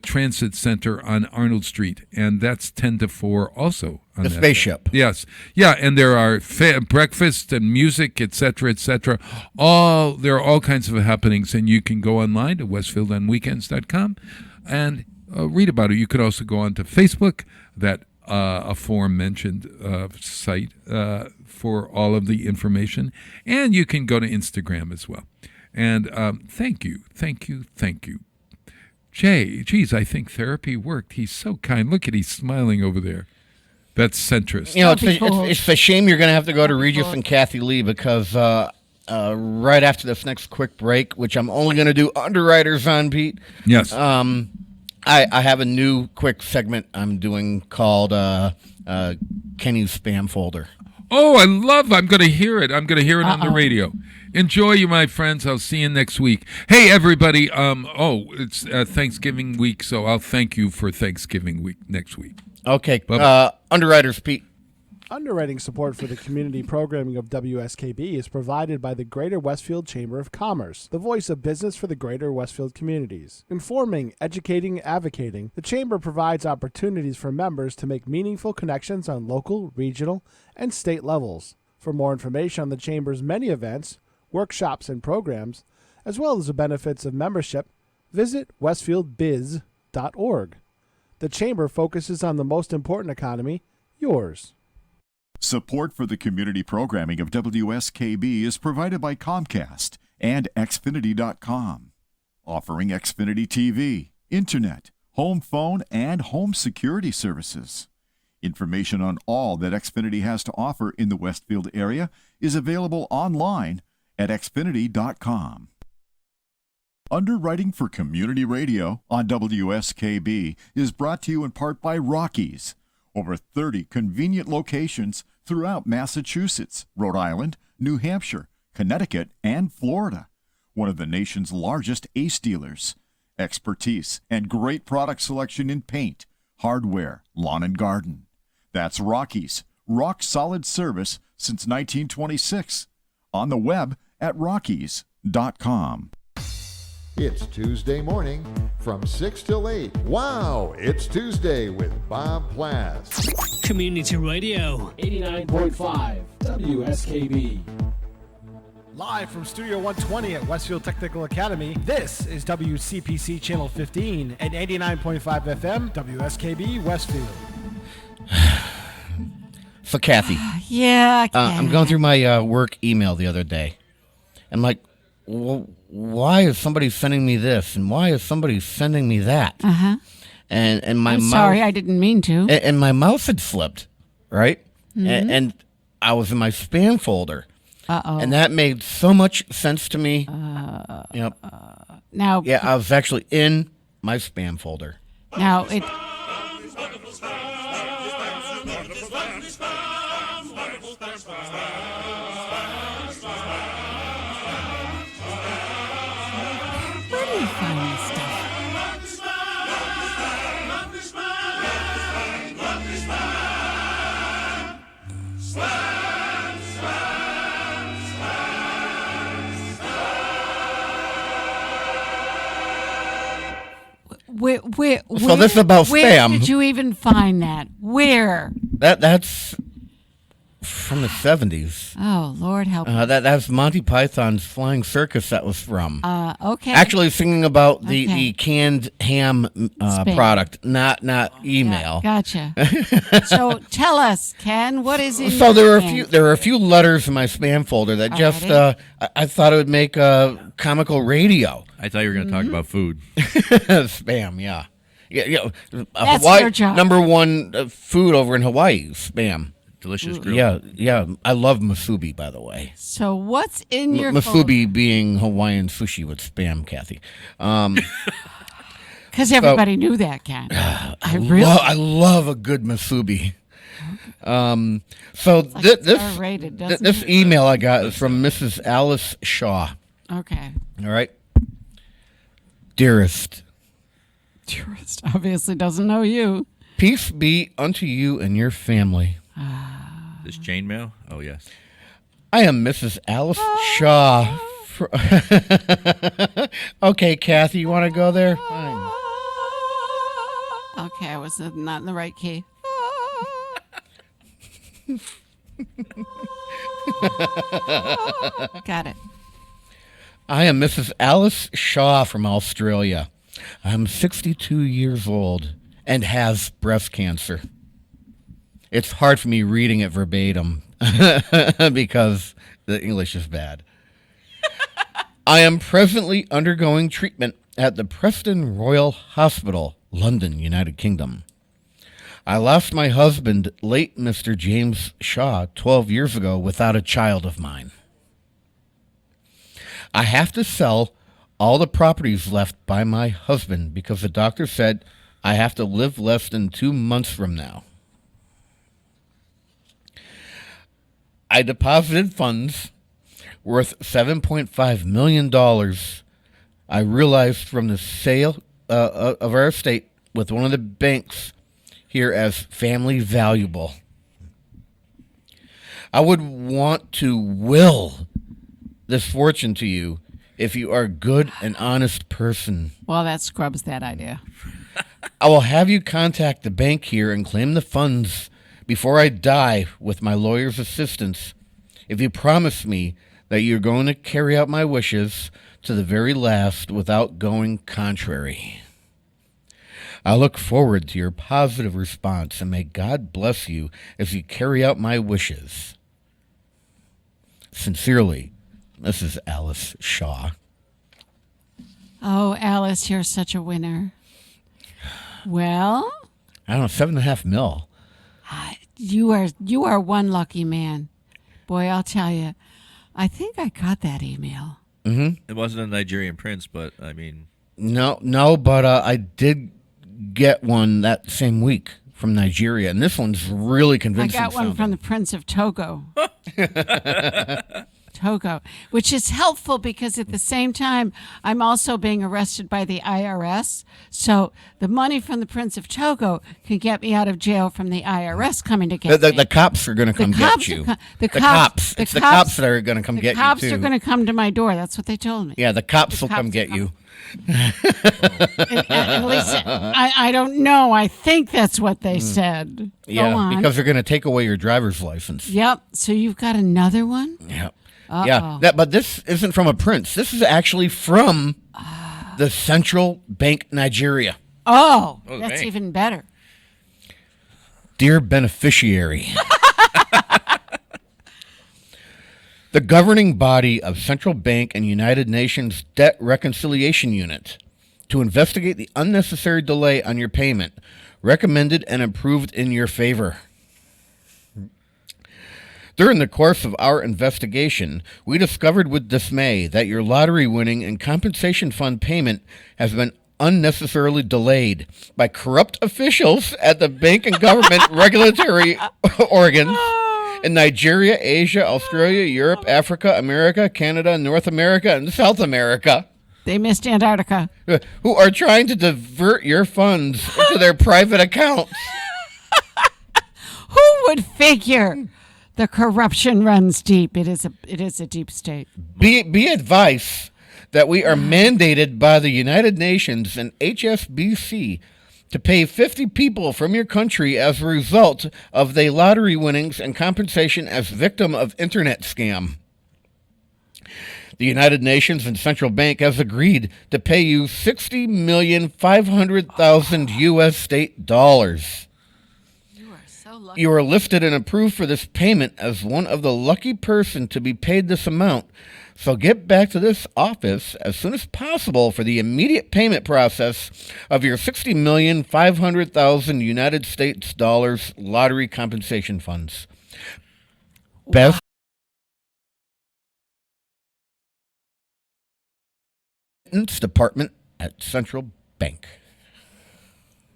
Transit Center on Arnold Street. And that's 10 to 4 also. The spaceship. Yes. Yeah, and there are breakfast and music, etc., etc. There are all kinds of happenings, and you can go online to westfieldonweekends.com and read about it. You could also go on to Facebook, that aforementioned site for all of the information, and you can go to Instagram as well. And thank you. Jay, geez, I think therapy worked. He's so kind. Look at he's smiling over there. That's centrist. You know, it's a shame you're going to have to go to Regis and Kathy Lee because right after this next quick break, which I'm only going to do Underwriters on, Pete. Yes. I have a new quick segment I'm doing called Kenny's Spam Folder. Oh, I'm going to hear it. I'm going to hear it on the radio. Enjoy you, my friends. I'll see you next week. Hey, everybody. It's Thanksgiving week, so I'll thank you for Thanksgiving week next week. Okay. Bye-bye. Underwriters, Pete. Underwriting support for the community programming of WSKB is provided by the Greater Westfield Chamber of Commerce, the voice of business for the Greater Westfield communities. Informing, educating, advocating, the Chamber provides opportunities for members to make meaningful connections on local, regional, and state levels. For more information on the Chamber's many events, workshops, and programs, as well as the benefits of membership, visit westfieldbiz.org. The Chamber focuses on the most important economy, yours. Support for the community programming of WSKB is provided by Comcast and Xfinity.com, offering Xfinity TV, Internet, home phone, and home security services. Information on all that Xfinity has to offer in the Westfield area is available online at Xfinity.com. Underwriting for Community Radio on WSKB is brought to you in part by Rockies. Over 30 convenient locations throughout Massachusetts, Rhode Island, New Hampshire, Connecticut, and Florida. One of the nation's largest ACE dealers. Expertise and great product selection in paint, hardware, lawn and garden. That's Rockies. Rock solid service since 1926. On the web at Rockies.com. It's Tuesday morning from 6 till 8. Wow, it's Tuesday with Bob Plass. Community Radio. 89.5 WSKB. Live from Studio 120 at Westfield Technical Academy, this is WCPC Channel 15 and 89.5 FM WSKB Westfield. So, Kathy, Yeah. I'm going through my work email the other day. I'm like, well, why is somebody sending me this? And why is somebody sending me that? Uh-huh. And my I'm mouse, sorry, I didn't mean to. and my mouse had slipped, right? Mm-hmm. And I was in my spam folder. Uh-oh. And that made so much sense to me. Yep. Now, Yeah, I was actually in my spam folder. now it. Where do you find this stuff? Where, So this is about where spam. did you even find that? Where? That's from the 70s. Oh, Lord help me. That's Monty Python's Flying Circus that was from. Okay. Actually singing about the, Okay. the canned ham Spam. product, not email. Gotcha. So tell us, Ken, what is in So your there hand? are a few letters in my spam folder that just Alrighty. I thought it would make a comical radio. I thought you were going to talk about food. Spam, yeah. Yeah, That's Hawaii, your job. number one food over in Hawaii, spam. Delicious grill. Yeah. I love musubi, by the way. So what's in your Musubi being Hawaiian sushi with spam, Kathy. Because everybody knew that, Ken. I love a good musubi. So like this R-rated, doesn't this it? email I got is from Mrs. Alice Shaw. Okay. All right, dearest, Tourist obviously doesn't know you. peace be unto you and your family. This chainmail? Oh, yes. I am Mrs. Alice Shaw. Okay, Kathy, you want to go there? Fine. Okay, I was not in the right key. Got it. I am Mrs. Alice Shaw from Australia. I'm 62 years old and has breast cancer. It's hard for me reading it verbatim because the English is bad. I am presently undergoing treatment at the Preston Royal Hospital, London, United Kingdom. I lost my husband, late Mr. James Shaw, 12 years ago without a child of mine. I have to sell all the properties left by my husband because the doctor said I have to live less than 2 months from now. I deposited funds worth $7.5 million I realized from the sale of our estate with one of the banks here as family valuable. I would want to will this fortune to you if you are a good and honest person. Well, that scrubs that idea. I will have you contact the bank here and claim the funds before I die with my lawyer's assistance if you promise me that you're going to carry out my wishes to the very last without going contrary. I look forward to your positive response, and may God bless you as you carry out my wishes. Sincerely, Mrs. Alice Shaw. Oh, Alice, you're such a winner. Well, I don't know, $7.5 million. you are one lucky man. Boy, I'll tell you, I think I got that email. It wasn't a Nigerian prince, but I mean, No, but I did get one that same week from Nigeria, and this one's really I convincing. got one from the Prince of Togo. Togo, which is helpful because at the same time, I'm also being arrested by the IRS. So the money from the Prince of Togo can get me out of jail from the IRS coming to get me. The cops are going to come get you. The cops. It's the cops that are going to come get you, too. The cops are going to come to my door. That's what they told me. Yeah, the cops will come get you. At least I don't know. I think that's what they said. Yeah, Go on. because they're going to take away your driver's license. Yep. So you've got another one? Yep. Uh-oh. Yeah, but this isn't from a prince. This is actually from the Central Bank Nigeria. Oh, that's dang. even better. Dear beneficiary, the governing body of Central Bank and United Nations Debt Reconciliation Unit, to investigate the unnecessary delay on your payment, recommended and approved in your favor. During the course of our investigation, we discovered with dismay that your lottery winning and compensation fund payment has been unnecessarily delayed by corrupt officials at the bank and government regulatory organs in Nigeria, Asia, Australia, Europe, Africa, America, Canada, North America, and South America. They missed Antarctica. Who are trying to divert your funds into their private accounts. Who would figure? The corruption runs deep. It is a deep state. Be advised that we are mandated by the United Nations and HSBC to pay 50 people from your country as a result of the lottery winnings and compensation as victim of internet scam. The United Nations and Central Bank has agreed to pay you $60,500,000 U.S. state dollars. You are listed and approved for this payment as one of the lucky person to be paid this amount. So get back to this office as soon as possible for the immediate payment process of your $60,500,000 United States dollars lottery compensation funds. Best Department at Central Bank.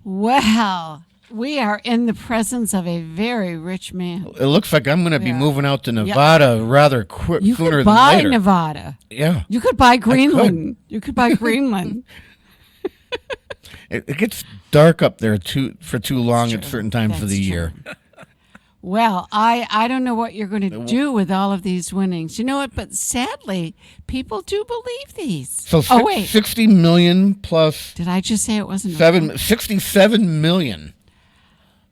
Well, we are in the presence of a very rich man. It looks like I'm going to be Yeah. moving out to Nevada rather quick, You sooner could than buy later. Nevada. Yeah. You could buy Greenland. You could buy Greenland. It gets dark up there for too long at true. certain times of That's the true. year. Well, I don't know what you're going to do with all of these winnings. You know what? But sadly, people do believe these. So oh, wait. 60 million plus Did I just say it wasn't real? 67 million.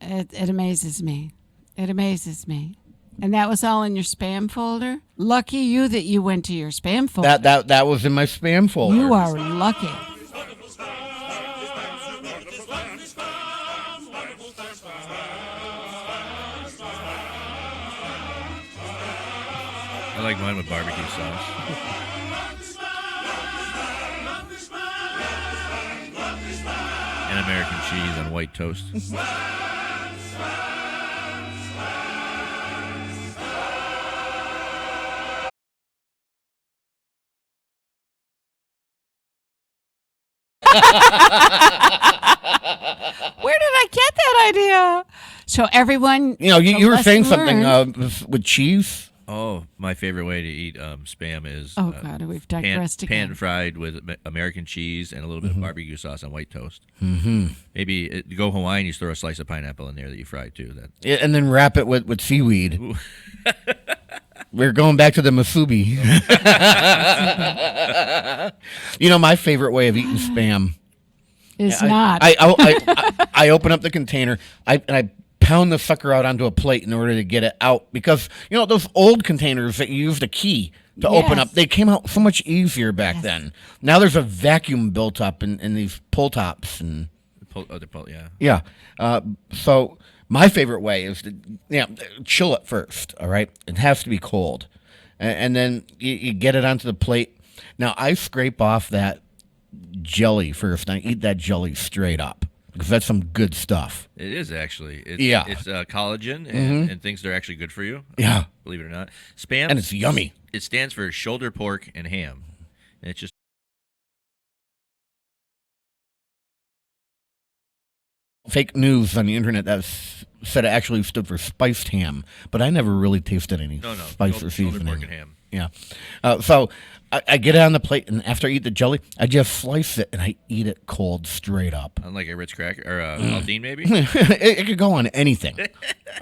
It amazes me. It amazes me. And that was all in your spam folder? Lucky you that you went to your spam folder. That was in my spam folder. You are lucky. I like mine with barbecue sauce. And American cheese on white toast. Where did I get that idea? So everyone, You were saying something learned. with cheese Oh, my favorite way to eat Spam is Oh, God, we've digressed again. pan fried with American cheese and a little bit of barbecue sauce on white toast. Mm-hmm. Maybe to go Hawaiian, you throw a slice of pineapple in there that you fry too. That Yeah, and then wrap it with seaweed. Ooh. We're going back to the masubi. My favorite way of eating Spam. Is not. I open up the container. I pound the sucker out onto a plate in order to get it out because those old containers that you used a key to open Yes. up, they came out so much easier back then. Now there's a vacuum built up in these pull tops and yeah. So my favorite way is to chill it first. All right, it has to be cold, and then you get it onto the plate. Now I scrape off that jelly first. I eat that jelly straight up. Because that's some good stuff. It is actually. It's collagen and things that are actually good for you. Yeah. Believe it or not. Spam. And it's yummy. It stands for shoulder pork and ham. And it's just fake news on the internet that said it actually stood for spiced ham, but I never really tasted any spice or seasoning. Shoulder pork and ham. Yeah. So I get it on the plate, and after I eat the jelly, I just slice it and I eat it cold, straight up. Unlike a Ritz cracker or a Aldine, maybe. it could go on anything.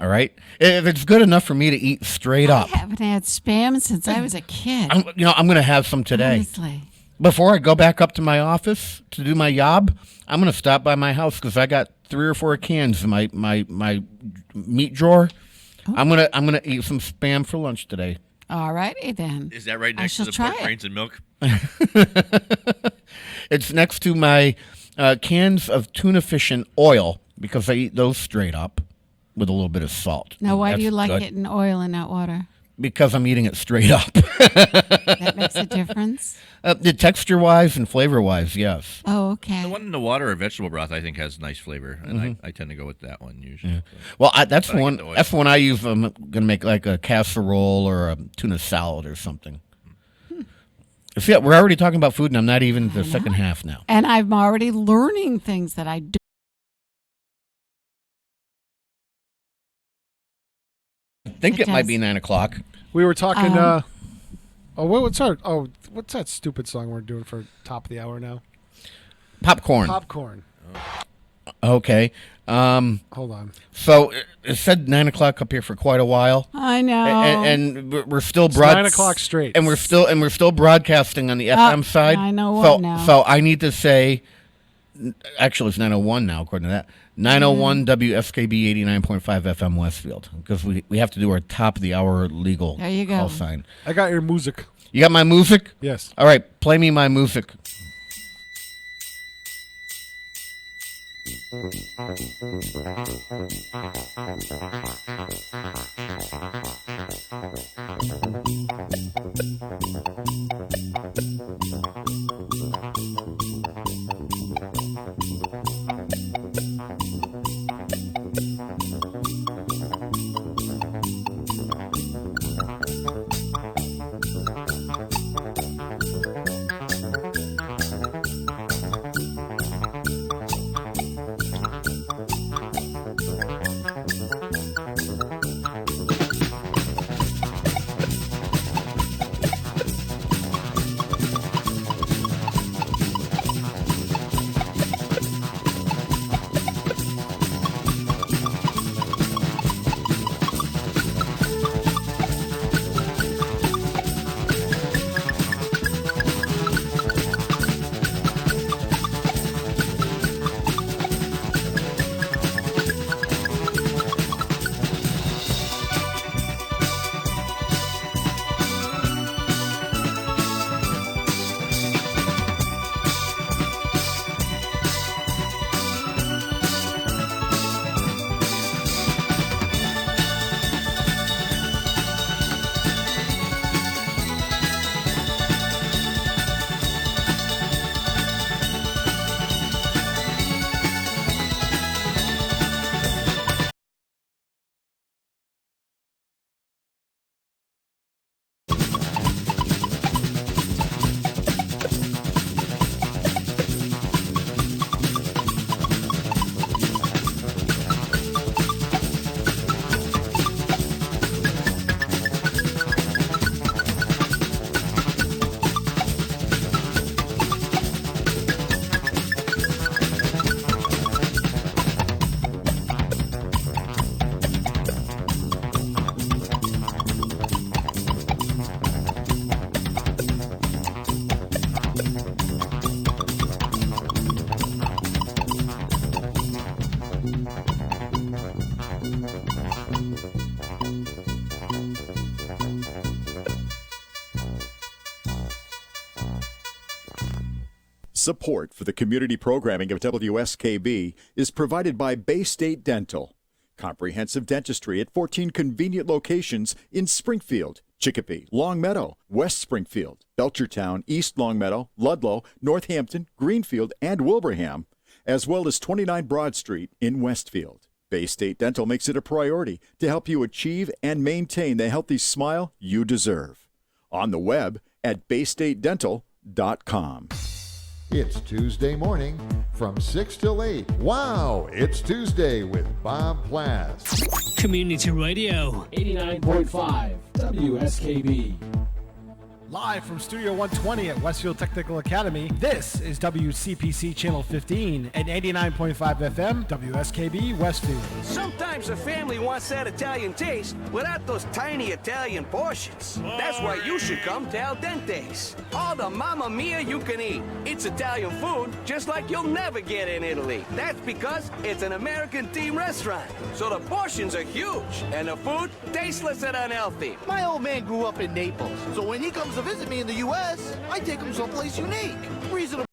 All right, if it's good enough for me to eat straight up. I haven't had Spam since I was a kid. I'm going to have some today. Honestly. Before I go back up to my office to do my job, I'm going to stop by my house because I got 3 or 4 cans in my meat drawer. Oh. I'm gonna eat some Spam for lunch today. All righty then. Is that right next to shall the try pork it. brains and milk? It's next to my cans of tuna fish and oil because I eat those straight up with a little bit of salt. Now, why do That's you like good. it in oil and not water? Because I'm eating it straight up. That makes a difference. The texture-wise and flavor-wise, yes. Oh, okay. The one in the water or vegetable broth, I think, has nice flavor, and I tend to go with that one usually. Yeah. Well, that's But the I one. get the oil. That's the one I use. I'm gonna make like a casserole or a tuna salad or something. See, we're already talking about food, and I'm not even the second half now. And I'm already learning things that I do. I think It it might does. be 9 o'clock. We were talking. Um, What's that stupid song we're doing for top of the hour now? Popcorn. Popcorn. Okay. Hold on. So it said 9 o'clock up here for quite a while. I know. And we're still It's 9 o'clock straight. and we're still broadcasting on the FM side. 9:01 now. So I need to say, actually it's 9:01 now according to that. 9:01 WSKB 89.5 FM Westfield because we have to do our top of the hour legal There you go. call sign. I got your music. You got my music? Yes. All right, play me my music. Support for the community programming of WSKB is provided by Bay State Dental. Comprehensive dentistry at 14 convenient locations in Springfield, Chicopee, Longmeadow, West Springfield, Belchertown, East Longmeadow, Ludlow, Northampton, Greenfield, and Wilbraham, as well as 29 Broad Street in Westfield. Bay State Dental makes it a priority to help you achieve and maintain the healthy smile you deserve. On the web at baystatedental.com. It's Tuesday morning from 6 till 8. Wow, it's Tuesday with Bob Plass. Community Radio. 89.5 WSKB. Live from Studio 120 at Westfield Technical Academy, this is WCPC Channel 15 and 89.5 FM, WSKB Westfield. Sometimes a family wants that Italian taste without those tiny Italian portions. That's why you should come to Al Dente's. All the mamma mia you can eat. It's Italian food just like you'll never get in Italy. That's because it's an American team restaurant. So the portions are huge and the food tasteless and unhealthy. My old man grew up in Naples, so when he comes to visit me in the U.S., I take him someplace unique. Reasonable.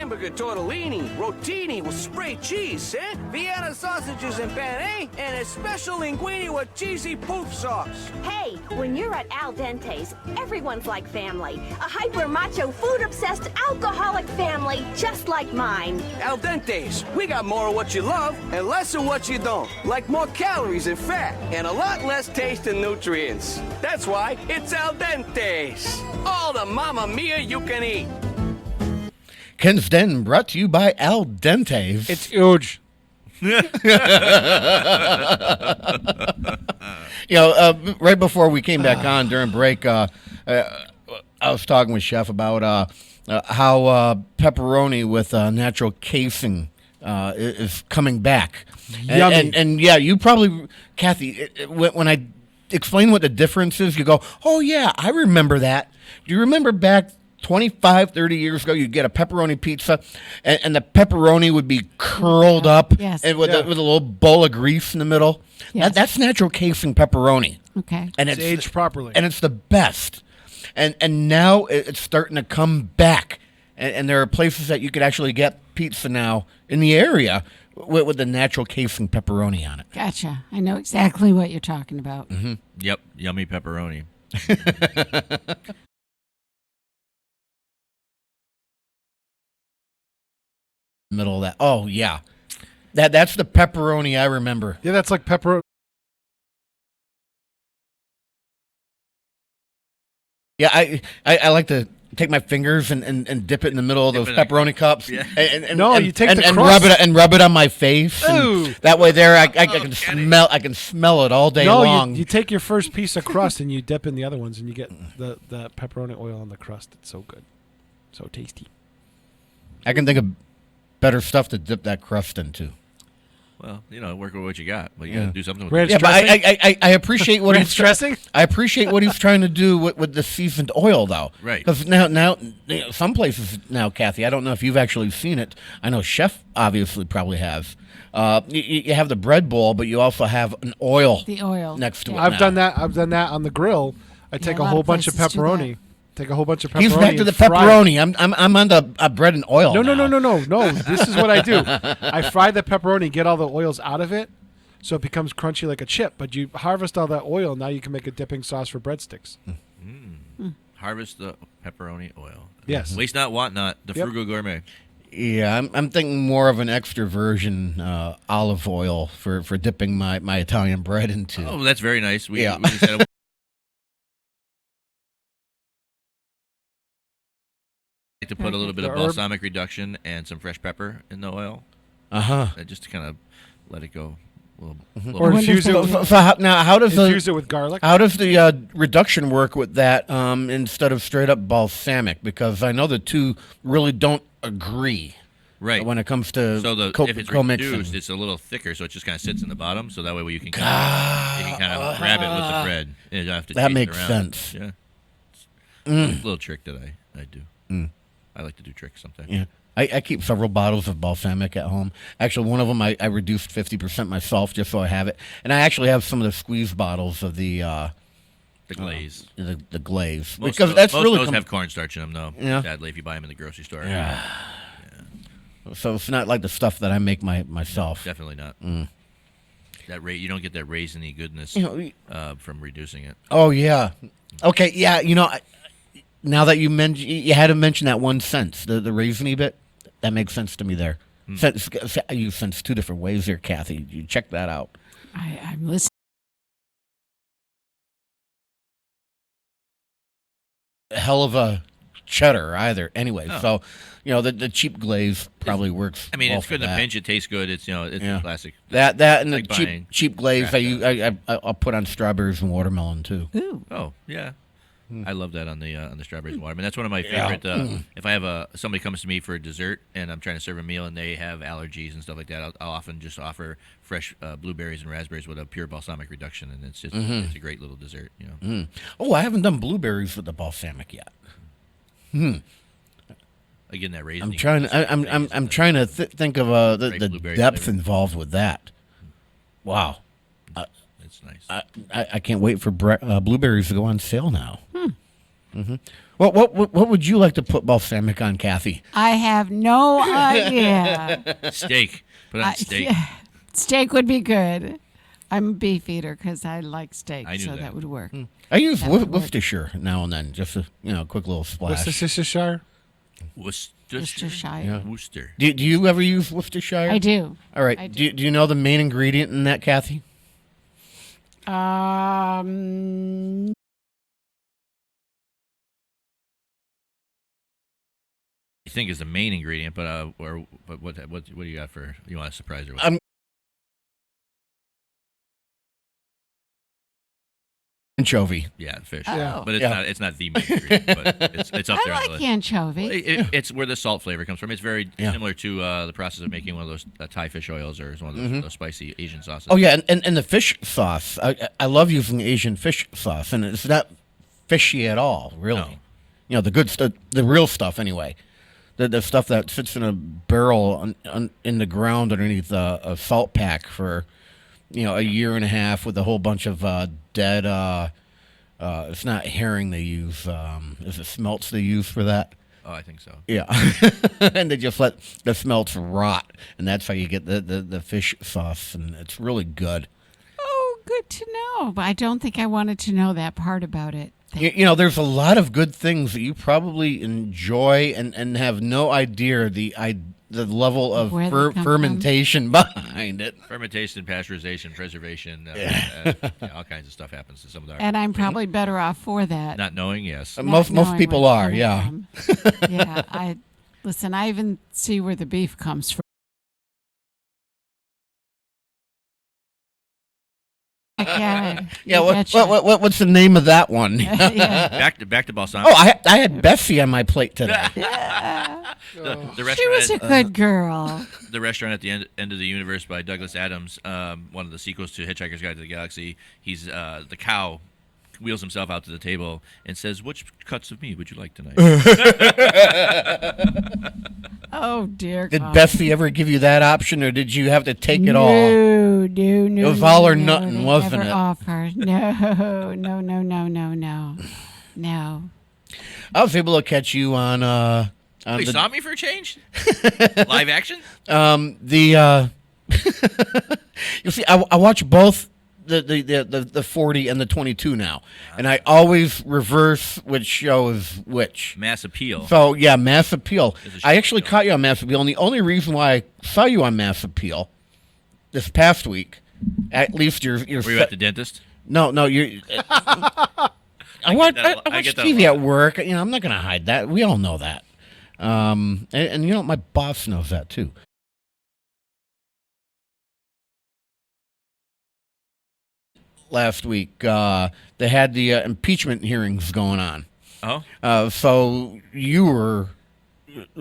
Hamburger tortellini, rotini with spray cheese, Vienna sausages and penne, and a special linguine with cheesy poof sauce. Hey, when you're at Al Dente's, everyone's like family. A hyper-macho, food-obsessed, alcoholic family just like mine. Al Dente's, we got more of what you love and less of what you don't. Like more calories and fat, and a lot less taste and nutrients. That's why it's Al Dente's. All the mamma mia you can eat. Ken's Den brought to you by Al Dente's. It's huge. Right before we came back on during break, I was talking with Chef about how pepperoni with natural casing is coming back. Yummy. And yeah, you probably, Kathy, when I explain what the difference is, you go, oh, yeah, I remember that. Do you remember back 25, 30 years ago, you'd get a pepperoni pizza, and the pepperoni would be curled up and with a little bowl of grease in the middle. Yes. That's natural casing pepperoni. Okay. And It's aged properly. And it's the best. And now it's starting to come back. And there are places that you could actually get pizza now in the area with the natural casing pepperoni on it. Gotcha. I know exactly what you're talking about. Mm-hmm. Yep, yummy pepperoni. Middle of that. Oh, yeah. That's the pepperoni I remember. Yeah, that's like pepperoni. Yeah, I like to take my fingers and dip it in the middle of those pepperoni cups. Yeah. You take the and crust. rub it on my face. And that way, I can smell it all day long. You take your first piece of crust and you dip in the other ones, and you get the pepperoni oil on the crust. It's so good, so tasty. I can think of better stuff to dip that crust into. Well, work with what you got, but you got to do something with Ranch it. Yeah, but I appreciate what he's dressing. I appreciate what he's trying to do with the seasoned oil, though. Right. Because now some places now, Kathy, I don't know if you've actually seen it. I know Chef obviously probably has. You have the bread bowl, but you also have an oil. The oil next to it. I've done that on the grill. I take a a lot whole of bunch of places do pepperoni. Take a whole bunch of pepperoni. He's back to the and fry it. pepperoni. I'm on the bread and oil. No. This is what I do. I fry the pepperoni, get all the oils out of it, so it becomes crunchy like a chip. But you harvest all that oil. Now you can make a dipping sauce for breadsticks. Harvest the pepperoni oil. Yes. Waste not, want not. The Frugal Gourmet. Yeah, I'm thinking more of an extra virgin olive oil for dipping my Italian bread into. Oh, that's very nice. We Yeah. just had to put a little bit of balsamic reduction and some fresh pepper in the oil. Just to kind of let it go. Or infuse it. How does infuse it with garlic? How does the reduction work with that instead of straight up balsamic? Because I know the two really don't agree. Right. When it comes to if it's reduced, it's a little thicker, so it just kind of sits in the bottom. So that way you can kind of grab it with the bread. And you don't have to that chase makes it around. sense. Yeah. It's a little trick that I do. I like to do tricks sometimes. Yeah. I keep several bottles of balsamic at home. Actually, one of them I reduced 50% myself just so I have it. And I actually have some of the squeeze bottles of the The glaze. The glaze. Most Because of, that's most really of those have cornstarch in them, though. Yeah. Sadly, if you buy them in the grocery store. Yeah. So it's not like the stuff that I make myself. Definitely not. That you don't get that raisiny goodness from reducing it. Oh yeah. Okay. Yeah. Now that you mentioned, you had to mention that one sense, the raisiny bit. That makes sense to me there. You sense two different ways there, Kathy. You check that out. I'm listening. Hell of a cheddar either. Anyway, so the cheap glaze probably works. I mean, well it's good in for a that. pinch. It tastes good. It's it's classic. That and like the cheap glaze. I'll put on strawberries and watermelon too. Ooh. Oh yeah. I love that on the strawberries and water. I mean, that's one of my favorite. If I have somebody comes to me for a dessert and I'm trying to serve a meal and they have allergies and stuff like that, I'll often just offer fresh blueberries and raspberries with a pure balsamic reduction, and it's just it's a great little dessert. Oh, I haven't done blueberries with the balsamic yet. Again, that raisin. I'm trying to think of the depth involved with that. Wow. It's nice. I can't wait for blueberries to go on sale now. What would you like to put balsamic on, Kathy? I have no idea. Steak. Put on steak. Yeah. Steak would be good. I'm a beef eater because I like steak, I knew so that. that would work. I use Worcestershire now and then, just a quick little splash. Worcestershire? Worcestershire. Yeah. Worcester. Do you ever use Worcestershire? I do. All right. I Do you know the main ingredient in that, Kathy? I think is the main ingredient, but what do you got for you want to surprise her with? Anchovy. Yeah, fish. Oh. But it's not the main ingredient, but it's up there on the like list. anchovy. It's where the salt flavor comes from. It's very similar to the process of making one of those Thai fish oils or one of those spicy Asian sauces. Oh yeah, and the fish sauce. I love using Asian fish sauce, and it's not fishy at all, really. No. The good stuff, the real stuff, anyway. The stuff that sits in a barrel in the ground underneath a salt pack for a year and a half with a whole bunch of dead. It's not herring they use. Is it smelts they use for that? Oh, I think so. Yeah, and they just let the smelts rot, and that's how you get the fish sauce, and it's really good. Oh, good to know. But I don't think I wanted to know that part about it. There's a lot of good things that you probably enjoy and have no idea the level of fermentation behind it. Fermentation, pasteurization, preservation, all kinds of stuff happens to some of our. And I'm probably better off for that. Not knowing, yes. Most people are, yeah. Yeah, I even see where the beef comes from. What's the name of that one? Back to balsamic. Oh, I had Bessie on my plate today. The restaurant She was a good girl. The restaurant at the end of the universe by Douglas Adams, one of the sequels to Hitchhiker's Guide to the Galaxy. He's the cow wheels himself out to the table and says, "Which cuts of meat would you like tonight?" Oh dear Did God. Bessie ever give you that option, or did you have to take it all? No. It was all or nothing, wasn't never it? Offer. No. No. I was able to catch you on. You saw me for a change? Live action? You see, I watch both the 40 and the 22 now, and I always reverse which show is which. Mass Appeal. So yeah, Mass Appeal. I actually caught you on Mass Appeal, and the only reason why I saw you on Mass Appeal this past week, at least you're. Were you at the dentist? No, you're. I watch TV at work. I'm not going to hide that. We all know that. And my boss knows that too. Last week, they had the impeachment hearings going on. Oh. So you were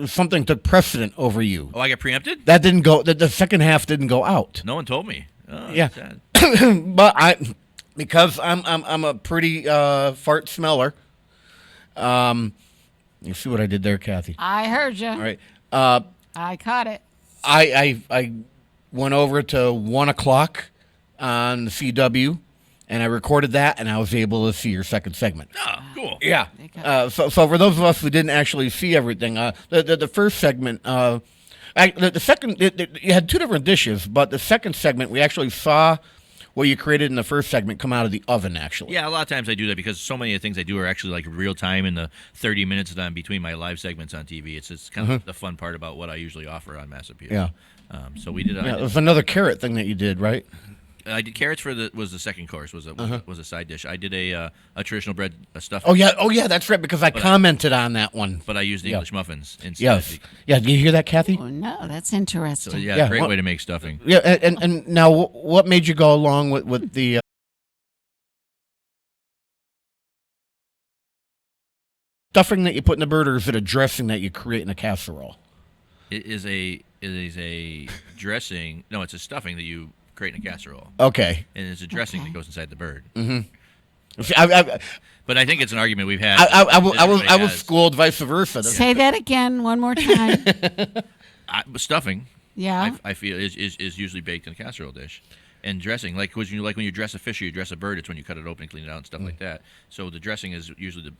something took precedent over you. Oh, I got preempted? That didn't go. The second half didn't go out. No one told me. Oh, yeah, but because I'm a pretty fart smeller. You see what I did there, Kathy? I heard you. All right. I caught it. I went over to 1:00 on the CW, and I recorded that, and I was able to see your second segment. Oh, cool. Yeah. So for those of us who didn't actually see everything, the first segment, the second, you had two different dishes, but the second segment we actually saw what you created in the first segment come out of the oven, actually. Yeah, a lot of times I do that because so many of the things I do are actually like real time in the 30 minutes that I'm between my live segments on TV. It's kind of the fun part about what I usually offer on Mass Appeal. Yeah. So we did. Yeah, it was another carrot thing that you did, right? I did carrots was the second course, was a side dish. I did a traditional bread stuffing. Oh yeah, that's right, because I commented on that one. But I used the English muffins instead. Yes. Yeah, did you hear that, Kathy? Oh, no, that's interesting. So, yeah, great way to make stuffing. Yeah, and now what made you go along with the stuffing that you put in the bird, or is it a dressing that you create in a casserole? It is a dressing. No, it's a stuffing that you create in a casserole. Okay. And it's a dressing that goes inside the bird. Mm-hmm. But I think it's an argument we've had. I was schooled vice versa. Say that again one more time. Stuffing. Yeah. I feel is usually baked in a casserole dish. And dressing, like when you dress a fish or you dress a bird, it's when you cut it open and clean it out and stuff like that. So the dressing is usually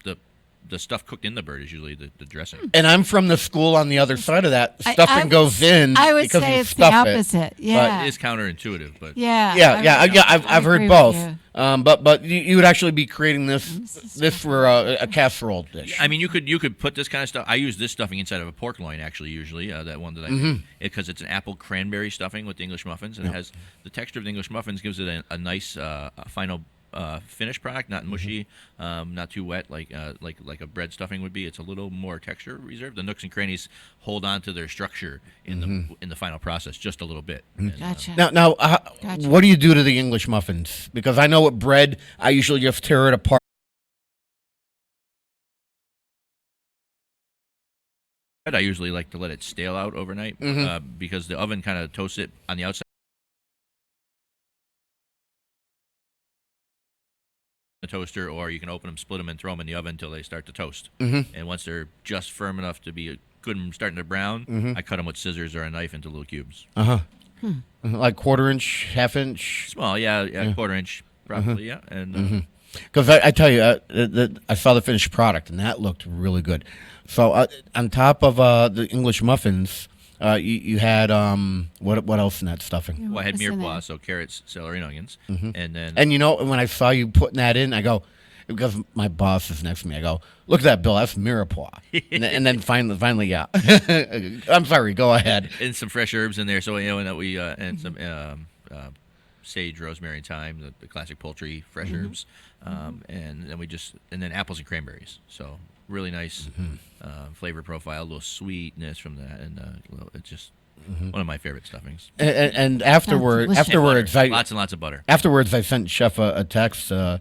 the stuff cooked in the bird is usually the dressing. And I'm from the school on the other side of that. Stuffing goes in. I would because say you it's the stuff opposite. It. Yeah. It is counterintuitive, but I've heard both. But you would actually be creating this for a casserole dish. I mean, you could put this kind of stuff. I use this stuffing inside of a pork loin, actually, usually that one that I do, because it's an apple cranberry stuffing with the English muffins, and it has the texture of the English muffins gives it a nice final finished product, not mushy, not too wet like a bread stuffing would be. It's a little more texture reserved. The nooks and crannies hold on to their structure in the final process just a little bit. And, Gotcha. Now, what do you do to the English muffins? Because I know with bread, I usually just tear it apart. I usually like to let it stale out overnight because the oven kind of toasts it on the outside. The toaster, or you can open them, split them, and throw them in the oven until they start to toast. And once they're just firm enough to be good and starting to brown, I cut them with scissors or a knife into little cubes. Like quarter-inch, half-inch? Small, yeah. Quarter-inch, probably, yeah. And because I tell you, I saw the finished product, and that looked really good. So on top of the English muffins, you had what else in that stuffing? Well, I had mirepoix, so carrots, celery, and onions, and then when I saw you putting that in, I go, because my boss is next to me, I go, look at that, Bill, that's mirepoix, and then finally, yeah. I'm sorry, go ahead. And some fresh herbs in there, so and we and some sage, rosemary, and thyme, the classic poultry fresh herbs, and then apples and cranberries. So really nice flavor profile, a little sweetness from that, and it's just one of my favorite stuffings. And afterwards, lots and lots of butter. Afterwards, I sent Chef a text. I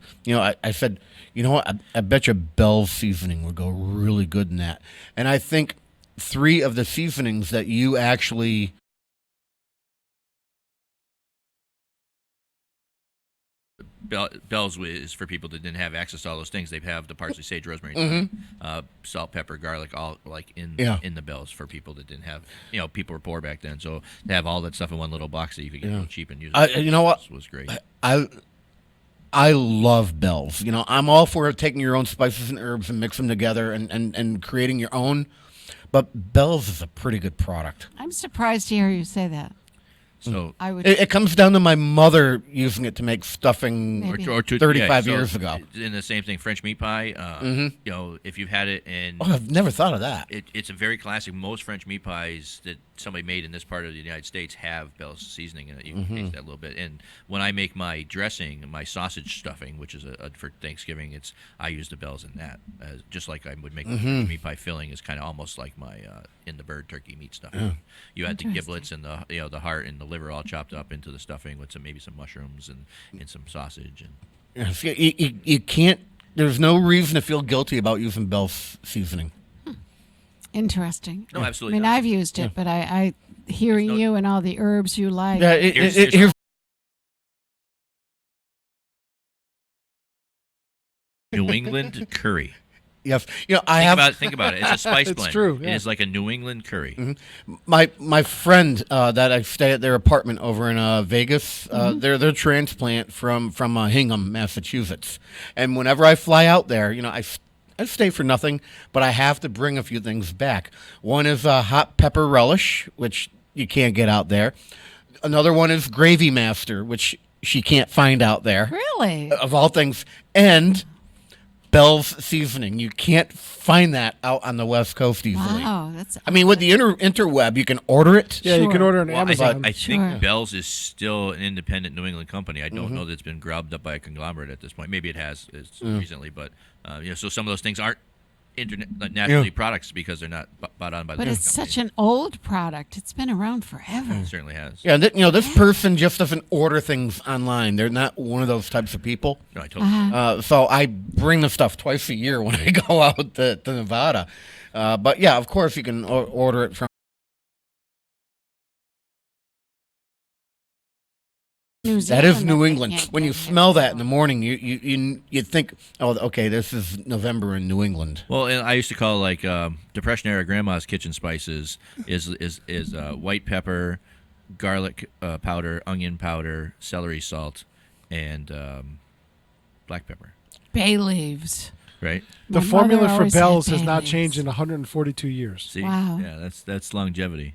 said, you know what? I bet you Bell's seasoning would go really good in that. And I think 3 of the seasonings that you actually Bell's is for people that didn't have access to all those things. They have the parsley, sage, rosemary, salt, pepper, garlic, all like in the Bell's for people that didn't have. People were poor back then, so to have all that stuff in one little box that you could get cheap and use. You know what? Was great. I love Bell's. I'm all for taking your own spices and herbs and mix them together and creating your own. But Bell's is a pretty good product. I'm surprised to hear you say that. So I would. It comes down to my mother using it to make stuffing 35 years ago. And the same thing, French meat pie. If you've had it, and I've never thought of that. It's a very classic. Most French meat pies that somebody made in this part of the United States have Bell's seasoning in it. You can taste that a little bit. And when I make my dressing, my sausage stuffing, which is for Thanksgiving, I use the Bell's in that, just like I would make the French meat pie filling. Is kind of almost like my in the bird turkey meat stuffing. You add the giblets and the heart and the liver all chopped up into the stuffing with maybe some mushrooms and some sausage. And you can't. There's no reason to feel guilty about using Bell's seasoning. Interesting. No, absolutely. I mean, I've used it, but I hearing you and all the herbs you like. Yeah, here's New England curry. Yes. I Think about it. It's a spice It's blend. true, It yeah. is like a New England curry. My friend that I stay at their apartment over in Vegas, they're transplant from Hingham, Massachusetts, and whenever I fly out there, I stay for nothing, but I have to bring a few things back. One is a hot pepper relish, which you can't get out there. Another one is Gravy Master, which she can't find out there. Really? Of all things. And Bell's Seasoning. You can't find that out on the West Coast easily. Wow, that's. I mean, with the interweb, you can order it. Yeah, you can Sure. order on Well, Amazon. I think Sure. Bell's is still an independent New England company. I don't know that it's been grabbed up by a conglomerate at this point. Maybe it has recently, but so some of those things aren't nationally products because they're not bought on by the But it's such an old product. It's been around forever. It certainly has. Yeah, this person just doesn't order things online. They're not one of those types of people. No, I totally. So I bring the stuff twice a year when I go out to Nevada. But yeah, of course you can order it from New That is Zealand, New they England. can't When you get here, smell that so. in the morning, you think, oh, okay, this is November in New England. Well, and I used to call Depression era grandma's kitchen spices is white pepper, garlic powder, onion powder, celery salt, and black pepper. Bay leaves. Right. The My formula mother for always had Bell's has bay not leaves. changed in 142 years. See, Wow. yeah, that's longevity.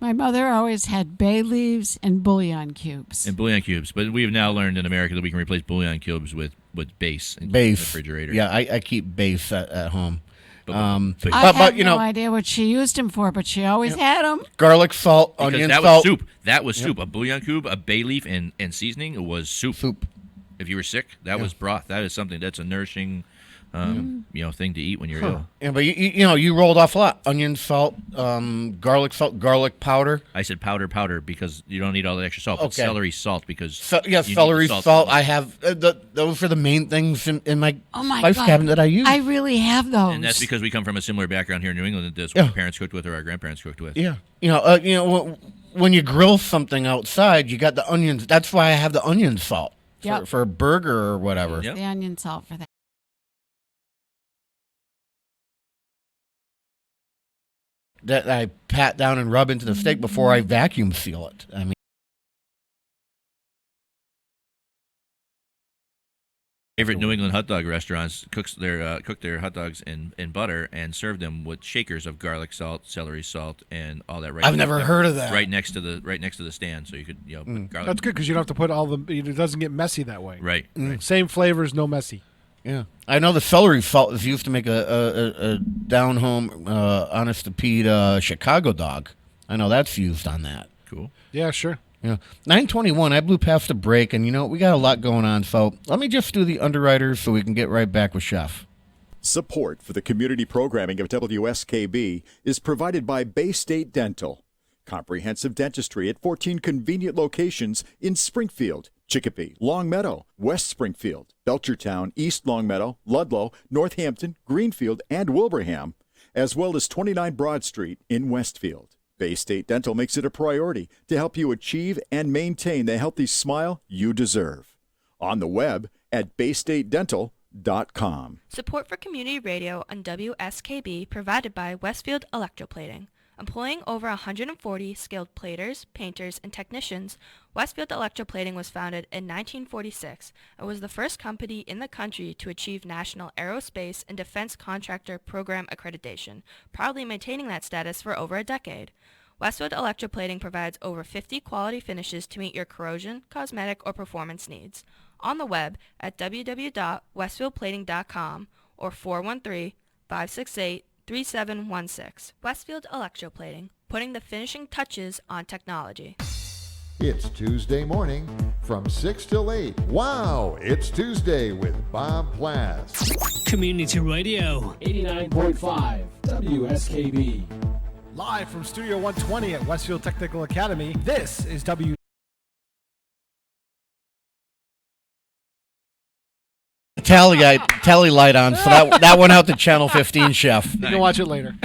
My mother always had bay leaves and bouillon cubes. And bouillon cubes, but we've now learned in America that we can replace bouillon cubes with base in the Base. refrigerator. Yeah, I keep base at home. But I have no idea what she used them for, but she always had them. Garlic, salt, because onion, that salt. was soup. That was soup. A bouillon cube, a bay leaf, and seasoning was soup. If you were sick, that was broth. That is something that's a nourishing, thing to eat when you're ill. Yeah, but you rolled off a lot. Onion, salt, garlic powder. I said powder because you don't need all the extra salt. But Okay. celery salt because Yes, you need celery, the salt. I have those are the main things in my Oh my spice God. cabinet that I use. I really have those. And that's because we come from a similar background here in New England. That's what our parents cooked with or our grandparents cooked with. Yeah, when you grill something outside, you got the onions. That's why I have the onion salt Yep. for a burger or whatever. The onion salt for that. That I pat down and rub into the steak before I vacuum seal it. I mean, Favorite New England hot dog restaurants cook their hot dogs in butter and serve them with shakers of garlic salt, celery salt, and all that. I've never heard of that. Right next to the stand, so you could put garlic. That's good because you don't have to put all the. It doesn't get messy that way. Right. Same flavors, no messy. yeah, I know the celery salt is used to make a down home, honest to Pete Chicago dog. I know that's used on that. Cool. Yeah, sure. Yeah, 9:21. I blew past the break, and we got a lot going on. So let me just do the underwriters so we can get right back with Chef. Support for the community programming of WSKB is provided by Bay State Dental. Comprehensive dentistry at 14 convenient locations in Springfield, Chicopee, Longmeadow, West Springfield, Belchertown, East Longmeadow, Ludlow, Northampton, Greenfield, and Wilbraham, as well as 29 Broad Street in Westfield. Bay State Dental makes it a priority to help you achieve and maintain the healthy smile you deserve. On the web at baystatedental.com. Support for community radio on WSKB provided by Westfield Electroplating. Employing over 140 skilled platers, painters, and technicians, Westfield Electroplating was founded in 1946 and was the first company in the country to achieve National Aerospace and Defense Contractor Program accreditation, proudly maintaining that status for over a decade. Westfield Electroplating provides over 50 quality finishes to meet your corrosion, cosmetic, or performance needs. On the web at www.westfieldplating.com or 413-568-3716. Westfield Electroplating, putting the finishing touches on technology. It's Tuesday morning from 6 till 8. Wow, it's Tuesday with Bob Plass. Community Radio. 89.5 WSKB. Live from Studio 120 at Westfield Technical Academy, this is Tally light on, so that went out to Channel 15, Chef. You can watch it later.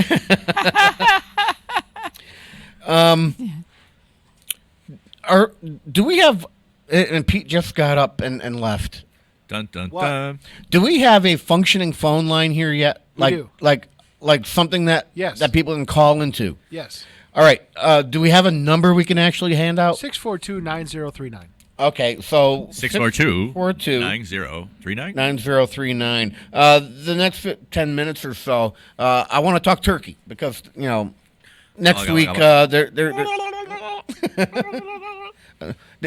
Do we have? And Pete just got up and left. Dun dun What? dun. Do we have a functioning phone line here yet? We do. Like something that Yes. that people can call into. Yes. All right. Do we have a number we can actually hand out? 642-9039. Okay, so 642 9039. 9039. 9039. The next 10 minutes or so, I want to talk turkey because, next week,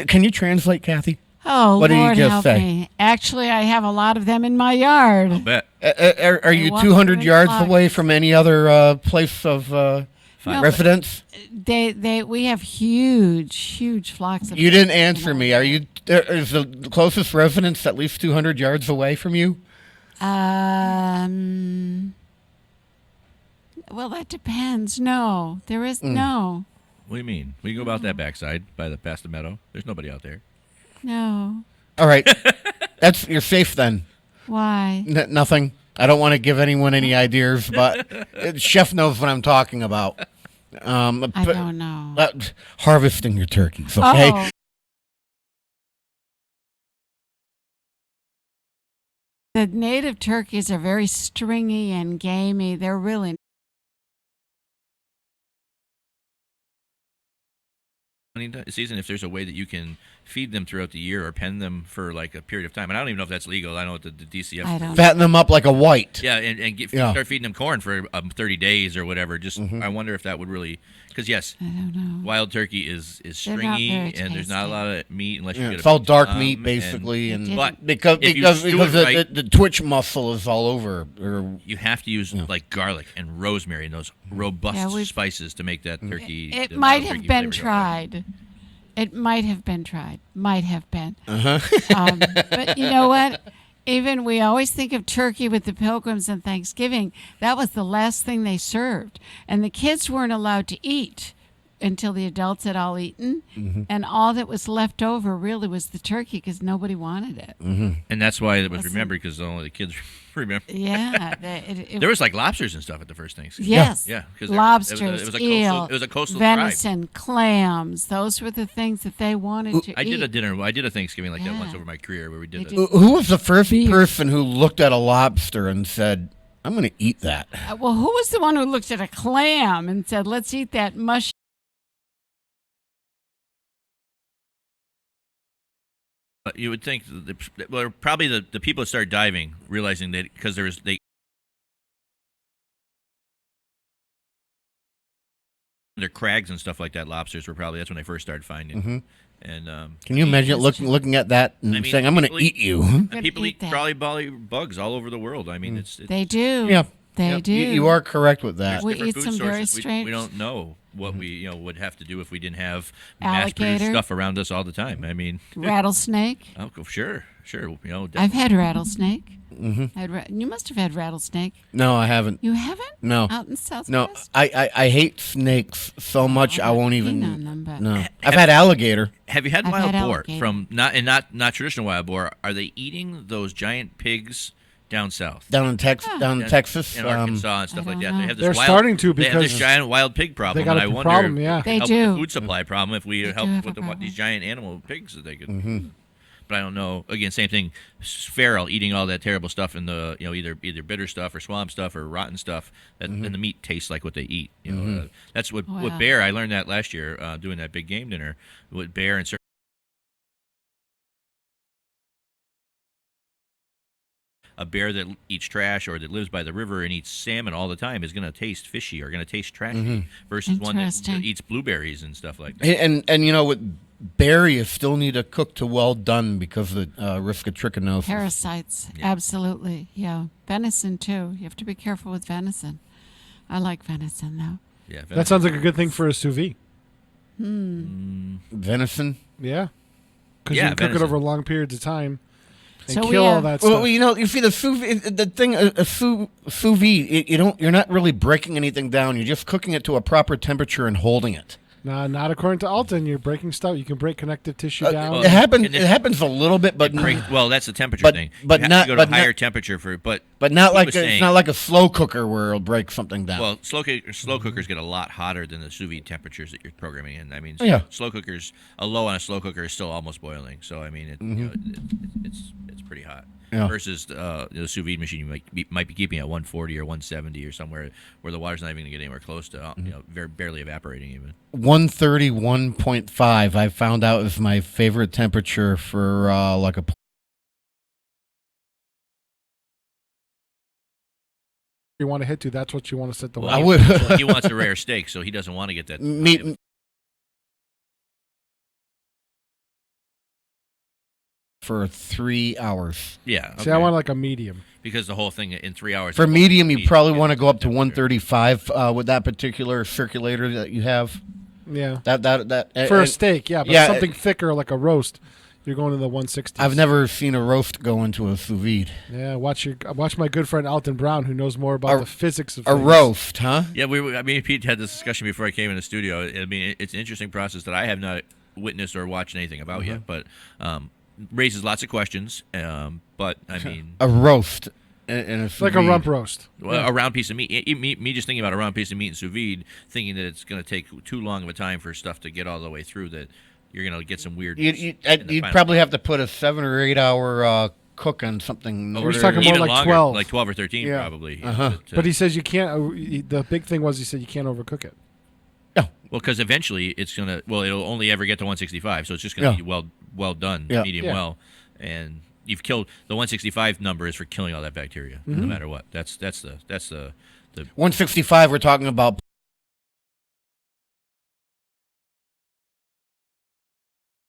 can you translate, Kathy? Oh, What did Lord you just help say? me. Actually, I have a lot of them in my yard. I'll bet. Are you walk 200 through yards flocks. away from any other place of residence? We have huge flocks of You didn't answer me. Is the closest residence at least 200 yards away from you? Well, that depends. No, there is no. What do you mean? We can go about that backside past the meadow. There's nobody out there. No. All right. You're safe then. Why? Nothing. I don't want to give anyone any ideas, but Chef knows what I'm talking about. I don't know. Harvesting your turkeys, okay? Oh. The native turkeys are very stringy and gamey. They're really season, if there's a way that you can feed them throughout the year or pen them for like a period of time, and I don't even know if that's legal. I know what the DCF. I don't fatten them up like a white. Yeah, and start feeding them corn for 30 days or whatever. Just I wonder if that would really, because yes, I don't know. Wild turkey is stringy and there's not a lot of meat unless you get it's all dark meat basically, but because if you stew it right, the twitch muscle is all over. You have to use like garlic and rosemary and those robust spices to make that turkey. It might have been tried. It might have been tried. Might have been. But you know what? Even we always think of turkey with the Pilgrims and Thanksgiving. That was the last thing they served. And the kids weren't allowed to eat until the adults had all eaten. And all that was left over really was the turkey because nobody wanted it. And that's why it was remembered, because only the kids remember. Yeah. There was like lobsters and stuff at the first Thanksgiving. Yes. Yeah. Lobsters, it was a eel, it was a coastal venison, tribe. clams. Those were the things that they wanted to eat. I did a Thanksgiving like that once over my career where we did that. Who was the first person who looked at a lobster and said, "I'm going to eat that"? Well, who was the one who looked at a clam and said, "Let's eat that mushy"? You would think, probably the people that started diving, realizing that because their crags and stuff like that, lobsters were probably, that's when they first started finding. And can you imagine looking at that and saying, "I'm going to eat you"? And people eat crawly bugs all over the world. I mean, it's they do. Yeah, they do. You are correct with that. We eat some very strange. We don't know what we would have to do if we didn't have Alligator. mass-produced stuff around us all the time. I mean, rattlesnake. Oh, sure. I've had rattlesnake. You must have had rattlesnake. No, I haven't. You haven't? No. Out in Southwest? No, I hate snakes so much I won't even. On them, but No, I've had alligator. Have you had I've wild had boar alligator. from not traditional wild boar? Are they eating those giant pigs down south? Down in Texas, in Arkansas and stuff like that. know. They have this They're starting to they have this because giant wild pig problem. they got and a I wonder problem, yeah. if They it help do. the food supply problem if we They help do have with a problem. these giant animal pigs that they could. But I don't know. Again, same thing. Feral eating all that terrible stuff in the either bitter stuff or swamp stuff or rotten stuff. And the meat tastes like what they eat. That's what with bear. I learned that last year doing that big game dinner with bear and. A bear that eats trash or that lives by the river and eats salmon all the time is going to taste fishy or going to taste trashy versus one that eats blueberries and stuff like that. And with bear, you still need to cook to well done because of the risk of trichinosis. Parasites, absolutely. Yeah, venison too. You have to be careful with venison. I like venison though. Yeah, that sounds like a good thing for a sous vide. Venison. Yeah, because you can cook it over long periods of time. And So kill all that stuff. Well, you see the sous vide. You're not really breaking anything down. You're just cooking it to a proper temperature and holding it. Nah, not according to Alton. You're breaking stuff. You can break connective tissue down. It happens a little bit, but well, that's the temperature thing. But you have not to go to but higher not, temperature for. But not he like was it's saying- not like a slow cooker where it'll break something down. Well, slow cookers get a lot hotter than the sous vide temperatures that you're programming in. I mean, slow cookers, a low on a slow cooker is still almost boiling. So I mean, it's pretty hot. Yeah. versus the sous vide machine you might be keeping at 140 or 170 or somewhere where the water's not even going to get anywhere close to barely evaporating even. 131.5 I found out is my favorite temperature for like a You want to hit to, that's what you want to set the Well, water. he wants a rare steak, so he doesn't want to get that. meat for 3 hours. Yeah. Okay. See, I want like a medium. Because the whole thing in 3 hours. For medium, you probably want to go up to 135 with that particular circulator that you have. Yeah. That for a steak, yeah, but something thicker like a roast, you're going to the 160. I've never seen a roast go into a sous vide. Yeah, watch my good friend Alton Brown, who knows more about the physics of a things. roast, huh? Yeah, me and Pete had this discussion before I came in the studio. I mean, it's an interesting process that I have not witnessed or watched anything about yet, but raises lots of questions. But I mean, a roast. And it's like a rump roast. Well, a round piece of meat. Me just thinking about a round piece of meat in sous vide, thinking that it's going to take too long of a time for stuff to get all the way through, that you're going to get some weird. You'd probably have to put a 7 or 8 hour cook on something. We're talking more like longer, 12. like 12 or 13 probably. But he says you can't. The big thing was he said you can't overcook it. Well, because eventually it's going to. Well, it'll only ever get to 165, so it's just going to be well done, medium well, and. You've killed the 165 number is for killing all that bacteria, no matter what. That's the 165. We're talking about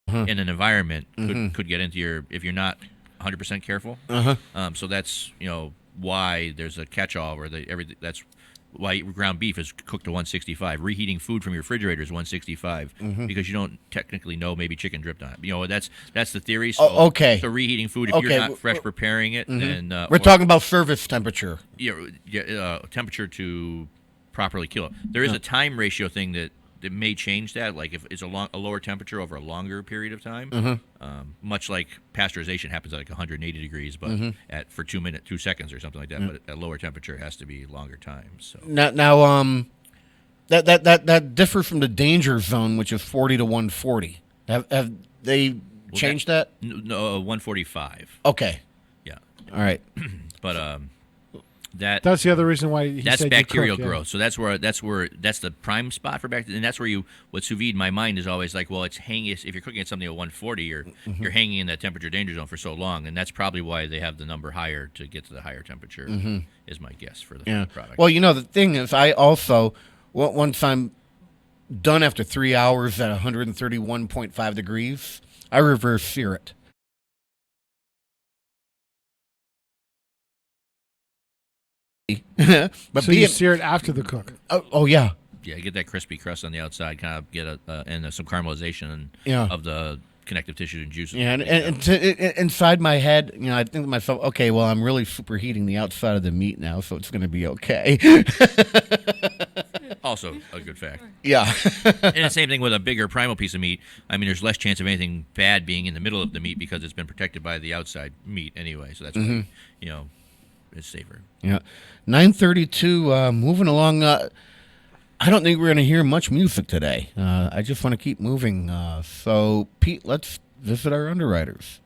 in an environment could get into your if you're not 100% careful. So that's why there's a catch-all where that's why ground beef is cooked to 165. Reheating food from your refrigerator is 165 because you don't technically know maybe chicken dripped on it. That's the theory. So, okay. So reheating food if you're not fresh preparing it, then we're talking about service temperature. Yeah, temperature to properly kill it. There is a time ratio thing that may change that. Like if it's a lower temperature over a longer period of time, much like pasteurization happens at like 180 degrees, but for 2 seconds or something like that. But at lower temperature, it has to be longer time. So now that differs from the danger zone, which is 40 to 140. Have they changed that? No, 145. Okay. Yeah. All right. But that's the other reason why he that's said bacterial you cook, growth. So that's the prime spot for bacteria, and that's where with sous vide. My mind is always like, well, it's hanging. If you're cooking at something at 140, you're hanging in that temperature danger zone for so long, and that's probably why they have the number higher to get to the higher temperature. Is my guess for the product. Well, the thing is, I also once I'm done after 3 hours at 131.5 degrees, I reverse sear it. But so you sear it after the cook. Oh yeah. Yeah, get that crispy crust on the outside, kind of get and some caramelization of the connective tissue and juices. Yeah, and inside my head, I think to myself, okay, well, I'm really superheating the outside of the meat now, so it's going to be okay. Also a good fact. Yeah. And the same thing with a bigger primal piece of meat. I mean, there's less chance of anything bad being in the middle of the meat because it's been protected by the outside meat anyway. So that's why, it's safer. Yeah. 9:32. Moving along. I don't think we're going to hear much music today. I just want to keep moving. So, Pete, let's visit our underwriters.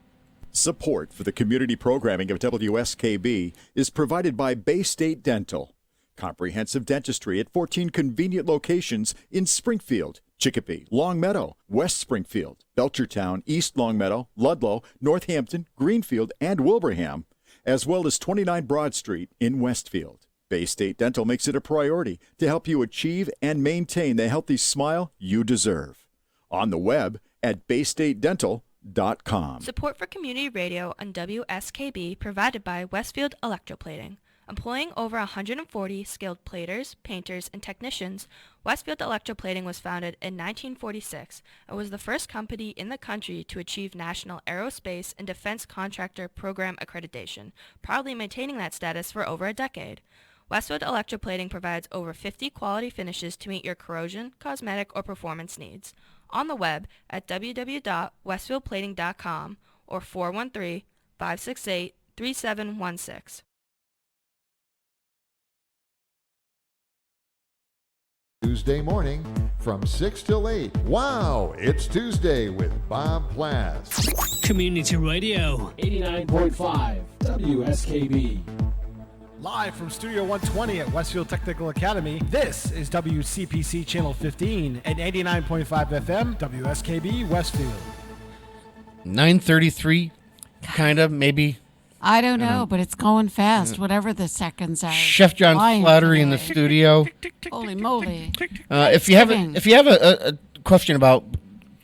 Support for the community programming of WSKB is provided by Bay State Dental. Comprehensive dentistry at 14 convenient locations in Springfield, Chicopee, Longmeadow, West Springfield, Belchertown, East Longmeadow, Ludlow, Northampton, Greenfield, and Wilbraham, as well as 29 Broad Street in Westfield. Bay State Dental makes it a priority to help you achieve and maintain the healthy smile you deserve. On the web at baystatedental.com. Support for community radio on WSKB provided by Westfield Electroplating. Employing over 140 skilled platers, painters, and technicians, Westfield Electroplating was founded in 1946 and was the first company in the country to achieve National Aerospace and Defense Contractor Program accreditation, proudly maintaining that status for over a decade. Westfield Electroplating provides over 50 quality finishes to meet your corrosion, cosmetic, or performance needs. On the web at www.westfieldplating.com or 413-568-3716. Tuesday morning from 6 till 8. Wow, it's Tuesday with Bob Plass. Community Radio. 89.5 WSKB. Live from Studio 120 at Westfield Technical Academy, this is WCPC Channel 15 at 89.5 FM, WSKB, Westfield. 9:33, kind of, maybe. I don't know, but it's going fast, whatever the seconds are. Chef John flying Flattery in the today. studio. Holy moly. If you have a question about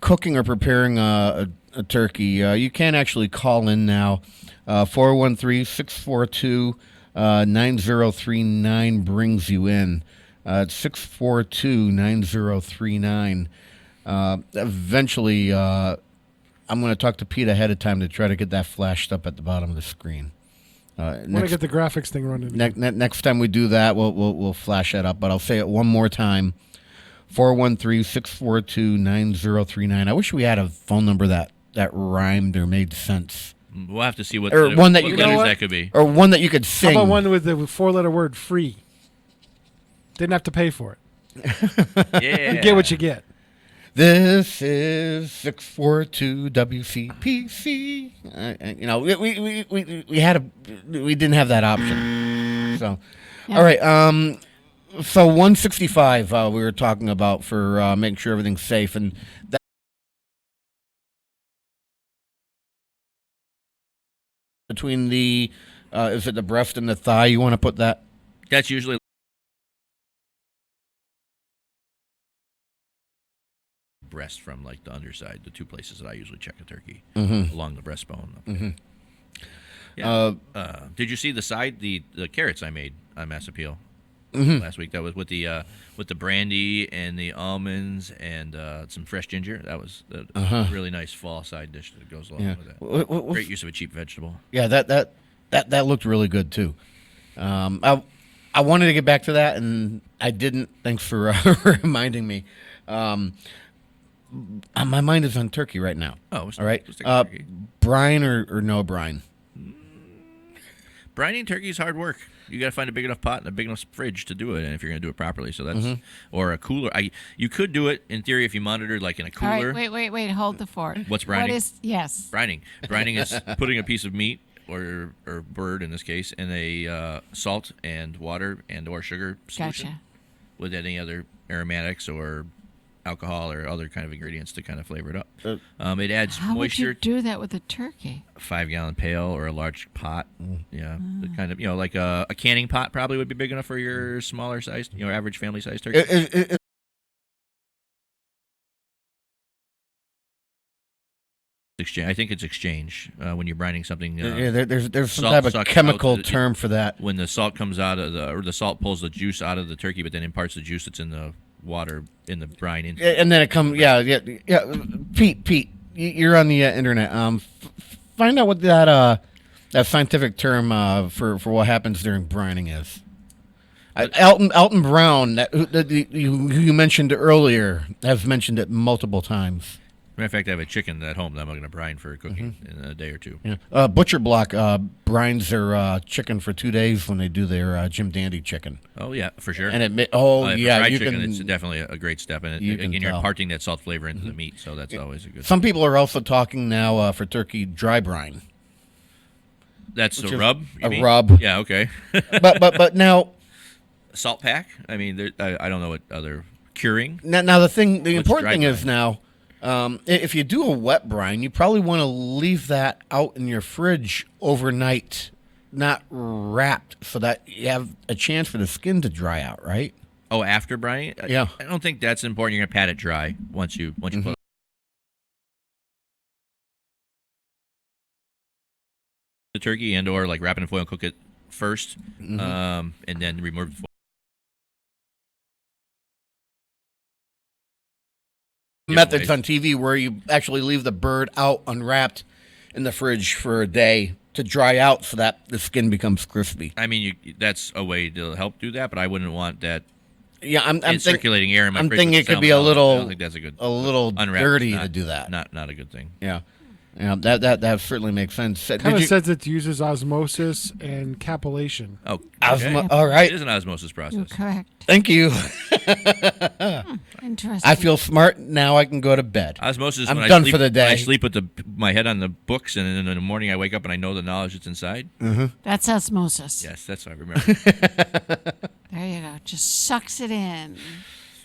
cooking or preparing a turkey, you can actually call in now. 413-642-9039 brings you in. It's 642-9039. Eventually, I'm going to talk to Pete ahead of time to try to get that flashed up at the bottom of the screen. Want to get the graphics thing running. Next time we do that, we'll flash that up. But I'll say it one more time: 413-642-9039. I wish we had a phone number that rhymed or made sense. We'll have to see what one that what you letters could, that could be, or one that you could sing. How about one with the 4-letter word "free"? Didn't have to pay for it. Yeah, you get what you get. This is 642 WCPC. We didn't have that option. So, yeah. All right. So 165 we were talking about for making sure everything's safe, and that between the is it the breast and the thigh? You want to put that? That's usually breast from like the underside, the two places that I usually check a turkey, along the breastbone. Mm-hmm. Yeah. Did you see the side the carrots I made on Mass Appeal last week? That was with the brandy and the almonds and some fresh ginger. That was a really nice fall side dish that goes along with that. Great use of a cheap vegetable. Yeah, that looked really good too. I wanted to get back to that and I didn't. Thanks for reminding me. My mind is on turkey right now. Oh, all right. Brine or no brine? Brining turkey is hard work. You got to find a big enough pot and a big enough fridge to do it, and if you're going to do it properly. So that's or a cooler. You could do it in theory if you monitored like in a cooler. All right, wait, hold the fort. What's brining? What is yes? Brining. Brining is putting a piece of meat or bird in this case in a salt and water and or sugar solution with any other aromatics or alcohol or other kind of ingredients to kind of flavor it up. It adds How moisture. would you do that with a turkey? A 5-gallon pail or a large pot. Yeah, the kind of like a canning pot probably would be big enough for your smaller sized, average family sized turkey. Exchange. I think it's exchange when you're brining something. There's some type of chemical term for that. When the salt comes out of the salt pulls the juice out of the turkey, but then imparts the juice that's in the water in the brine into and then it comes yeah Pete you're on the internet find out what that scientific term for what happens during brining is. Alton Brown that you mentioned earlier has mentioned it multiple times. Matter of fact, I have a chicken at home that I'm going to brine for cooking in a day or two. Yeah. Butcher Block brines their chicken for 2 days when they do their Jim Dandy chicken. Oh, yeah, for sure. And for fried chicken, it's definitely a great step. And you're imparting that salt flavor into the meat, so that's always a good Some people are also talking now for turkey dry brine. That's a rub? Rub. Yeah, okay. but now... Salt pack? I mean, I don't know what other... Curing? The important thing is now... if you do a wet brine, you probably want to leave that out in your fridge overnight, not wrapped, so that you have a chance for the skin to dry out, right? Oh, after brining? Yeah. I don't think that's important. You're going to pat it dry once you put it. The turkey and or like wrap it in foil and cook it first, and then remove the foil. Methods on TV where you actually leave the bird out unwrapped in the fridge for a day to dry out so that the skin becomes crispy. I mean, that's a way to help do that, but I wouldn't want that. Yeah, I'm circulating air in my fridge. I'm thinking it could be a little, I don't think that's a little dirty to do that. Not a good thing. Yeah. Yeah, that certainly makes sense. Kind of says it uses osmosis and capillation. Oh, all right. It is an osmosis process. You're correct. Thank you. Interesting. I feel smart now. I can go to bed. Osmosis. I'm when done I sleep, for the day. When I sleep with my head on the books, and then in the morning I wake up and I know the knowledge that's inside. That's osmosis. Yes, that's what I remember. There you go. Just sucks it in.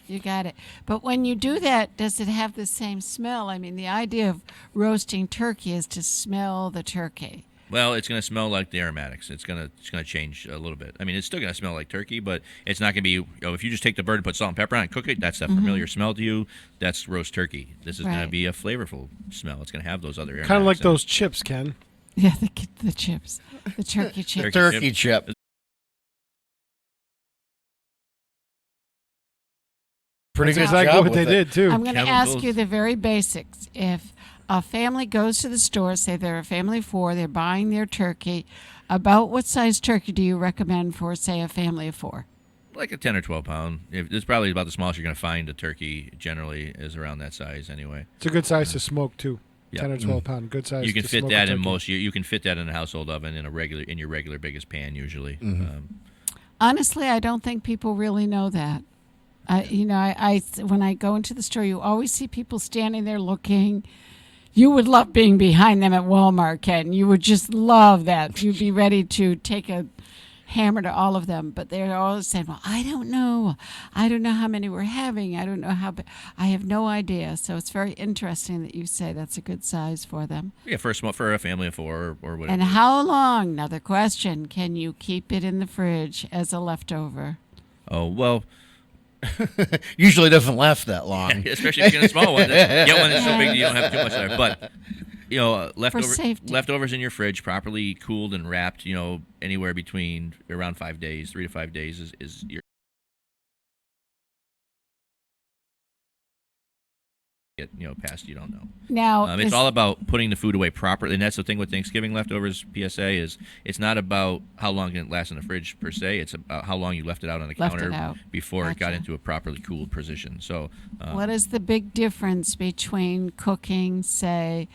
You got it. But when you do that, does it have the same smell? I mean, the idea of roasting turkey is to smell the turkey. Well, it's going to smell like the aromatics. It's going to change a little bit. I mean, it's still going to smell like turkey, but it's not going to be. If you just take the bird and put salt and pepper on it and cook it, that's a familiar smell to you. That's roast turkey. This is going to be a flavorful smell. It's going to have those other aromatics. Kind of like in it. those chips, Ken. Yeah, the chips, the turkey chips. Turkey chip. Pretty That's good exactly job what with they it. did too. I'm going to ask you the very basics. If a family goes to the store, say they're a family of 4, they're buying their turkey, about what size turkey do you recommend for, say, a family of 4? Like a 10 or 12 pound. It's probably about the smallest you're going to find a turkey. Generally, is around that size anyway. It's a good size to smoke too. Yep. 10 or 12 pound, good size. You can to fit smoke that a in turkey. most. You can fit that in a household oven in your regular biggest pan usually. Honestly, I don't think people really know that. I when I go into the store, you always see people standing there looking. You would love being behind them at Walmart, Ken. You would just love that. You'd be ready to take a hammer to all of them. But they're always saying, well, I don't know. I don't know how many we're having. I don't know how. I have no idea. So it's very interesting that you say that's a good size for them. Yeah, for a family of 4 or whatever. And how long, another question, can you keep it in the fridge as a leftover? Oh, well. Usually doesn't last that long. Especially if you get a small one. Get one that's so big that you don't have too much there. But, leftovers in your fridge, properly cooled and wrapped, anywhere between around 5 days, 3 to 5 days is your past you don't know. Now it's all about putting the food away properly, and that's the thing with Thanksgiving leftovers. PSA is it's not about how long it lasts in the fridge per se. It's about how long you left it out on the counter before it got into a properly cooled position. So, what is the big difference between cooking, say,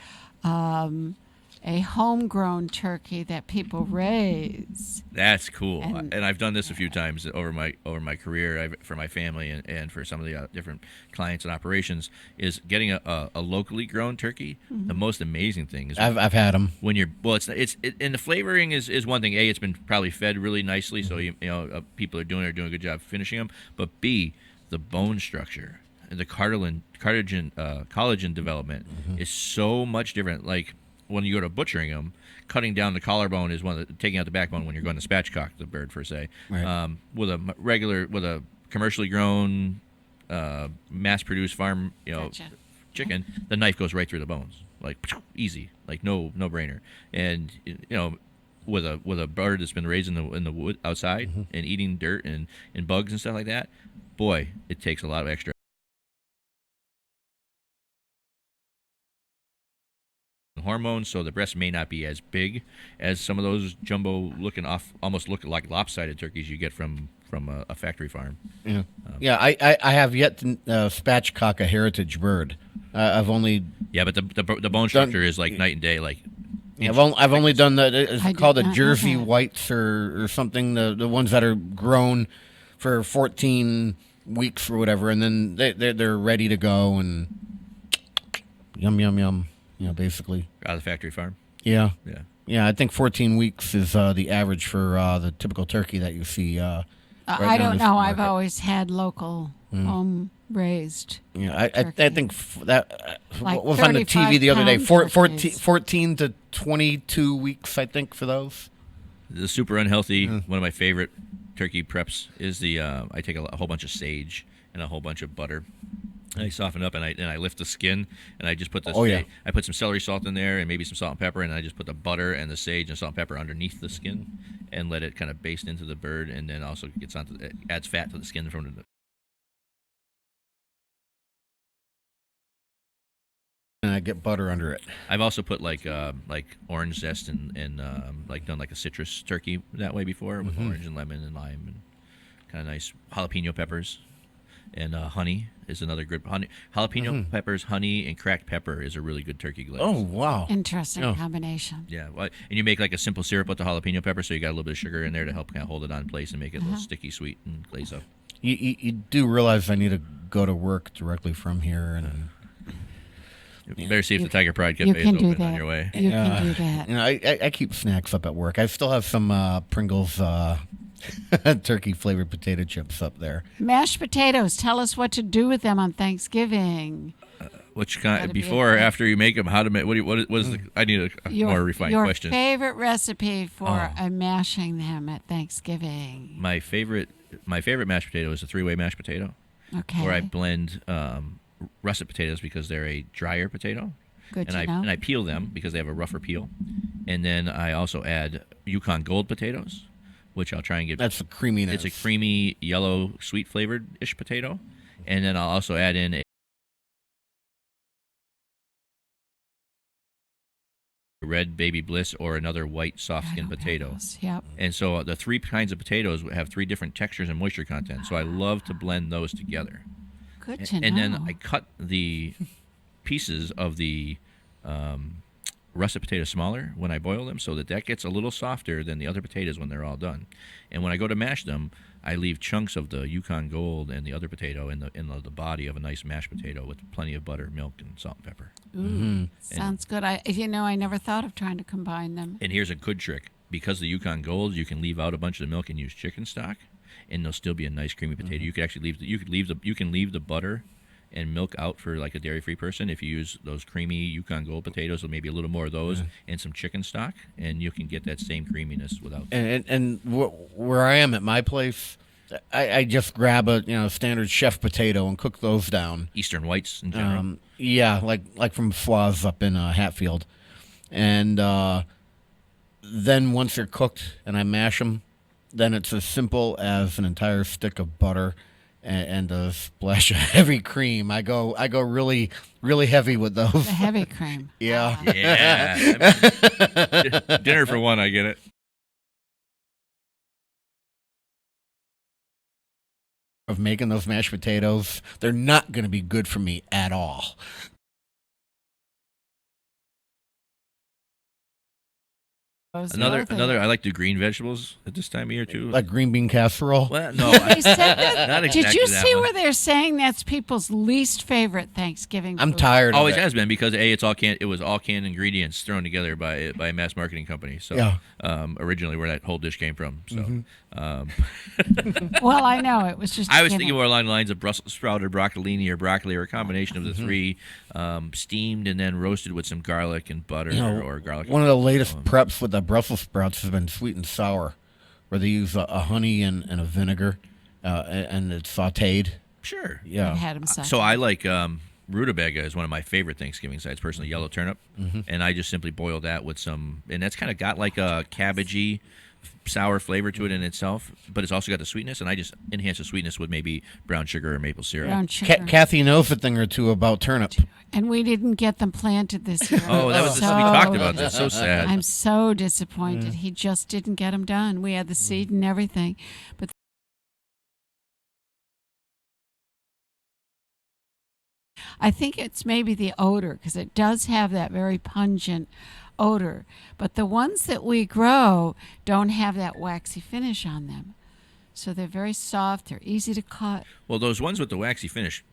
a homegrown turkey that people raise? That's cool, and I've done this a few times over my career for my family and for some of the different clients and operations. Is getting a locally grown turkey. The most amazing thing is I've had them when you're and the flavoring is one thing. A, it's been probably fed really nicely, so people are doing a good job finishing them. But B, the bone structure, the collagen development is so much different. Like, when you go to butchering them, cutting down the collarbone is taking out the backbone when you're going to spatchcock the bird, per se. Right. With a commercially grown, mass-produced farm, chicken, the knife goes right through the bones, like easy, like no brainer. And with a bird that's been raised in the wood outside and eating dirt and bugs and stuff like that, boy, it takes a lot of extra hormones, so the breast may not be as big as some of those jumbo almost look like lopsided turkeys you get from a factory farm. Yeah, I have yet to spatchcock a heritage bird. I've only but the bone structure is like night and day. Like I've only done that. It's called the Jersey whites or something. The ones that are grown for 14 weeks or whatever, and then they're ready to go and yum yum yum. Basically. Out of the factory farm? Yeah. I think 14 weeks is the average for the typical turkey that you see. I don't know. I've always had local home raised. Yeah, I think that like was on the TV the other day. 14 to 22 weeks, I think, for those. The super unhealthy, one of my favorite turkey preps is I take a whole bunch of sage and a whole bunch of butter. I soften up and I lift the skin and I just put I put some celery salt in there and maybe some salt and pepper, and I just put the butter and the sage and salt and pepper underneath the skin and let it kind of baste into the bird, and then also it adds fat to the skin from the. And I get butter under it. I've also put like orange zest and like done like a citrus turkey that way before with orange and lemon and lime and kind of nice jalapeno peppers. And honey is another good honey. Jalapeno peppers, honey, and cracked pepper is a really good turkey glaze. Oh, wow. Interesting combination. Yeah, well, and you make like a simple syrup with the jalapeno pepper, so you got a little bit of sugar in there to help kind of hold it on place and make it a little sticky, sweet, and glaze up. You do realize I need to go to work directly from here, and you better see if the Tiger Pride Cafe You is can do open on that. your way. You can do that. You know, I keep snacks up at work. I still have some Pringles turkey flavored potato chips up there. Mashed potatoes. Tell us what to do with them on Thanksgiving. Which kind before or after you make them? How to make? What is the? I need a more refined question. Your favorite recipe for mashing them at Thanksgiving. My favorite mashed potato is a 3-way mashed potato. Okay. Where I blend russet potatoes because they're a drier potato. Good and to know. And I peel them because they have a rougher peel. And then I also add Yukon Gold potatoes, which I'll try and get. That's the creaminess. It's a creamy yellow sweet flavored-ish potato. And then I'll also add in a red baby bliss or another white soft skin potato. Yep. And so the 3 kinds of potatoes have 3 different textures and moisture content. So I love to blend those together. Good to know. And then I cut the pieces of the russet potato smaller when I boil them so that gets a little softer than the other potatoes when they're all done. And when I go to mash them, I leave chunks of the Yukon Gold and the other potato in the body of a nice mashed potato with plenty of butter, milk, and salt and pepper. Ooh, sounds good. I never thought of trying to combine them. And here's a good trick. Because the Yukon Gold, you can leave out a bunch of the milk and use chicken stock, and there'll still be a nice creamy potato. You could actually leave the butter and milk out for like a dairy-free person if you use those creamy Yukon Gold potatoes, or maybe a little more of those and some chicken stock, and you can get that same creaminess without. And where I am at my place, I just grab a standard chef potato and cook those down. Eastern whites in general. Yeah, like from Floss up in Hatfield, and then once they're cooked and I mash them, then it's as simple as an entire stick of butter and a splash of heavy cream. I go really, really heavy with those. The heavy cream. Yeah. Yeah. Dinner for one, I get it. Of making those mashed potatoes, they're not going to be good for me at all. Another. I like the green vegetables at this time of year too. Like green bean casserole. Well, no, They said that. not exactly Did you that see one. where they're saying that's people's least favorite Thanksgiving I'm food? tired. Always of it. has been because it's all canned. It was all canned ingredients thrown together by a mass marketing company. So Yeah. Originally, where that whole dish came from. So Well, I know it was just. I was given. thinking more along the lines of Brussels sprout or broccolini or broccoli or a combination of the 3, steamed and then roasted with some garlic and butter or garlic. One of the latest preps with the Brussels sprouts has been sweet and sour, where they use a honey and a vinegar, and it's sautéed. Sure. Yeah. I've had 'em So I like rutabaga is one of my favorite Thanksgiving sides, personally, yellow turnip. And I just simply boil that with some, and that's kind of got like a cabbagey, sour flavor to it in itself, but it's also got the sweetness, and I just enhance the sweetness with maybe brown sugar or maple syrup. Brown sugar. Kathy knows a thing or two about turnip. And we didn't get them planted this year. Oh, that was we talked about this. So sad. I'm so disappointed. He just didn't get them done. We had the seed and everything, but. I think it's maybe the odor, because it does have that very pungent odor. But the ones that we grow don't have that waxy finish on them. So they're very soft. They're easy to cut. Well, those ones with the waxy finish,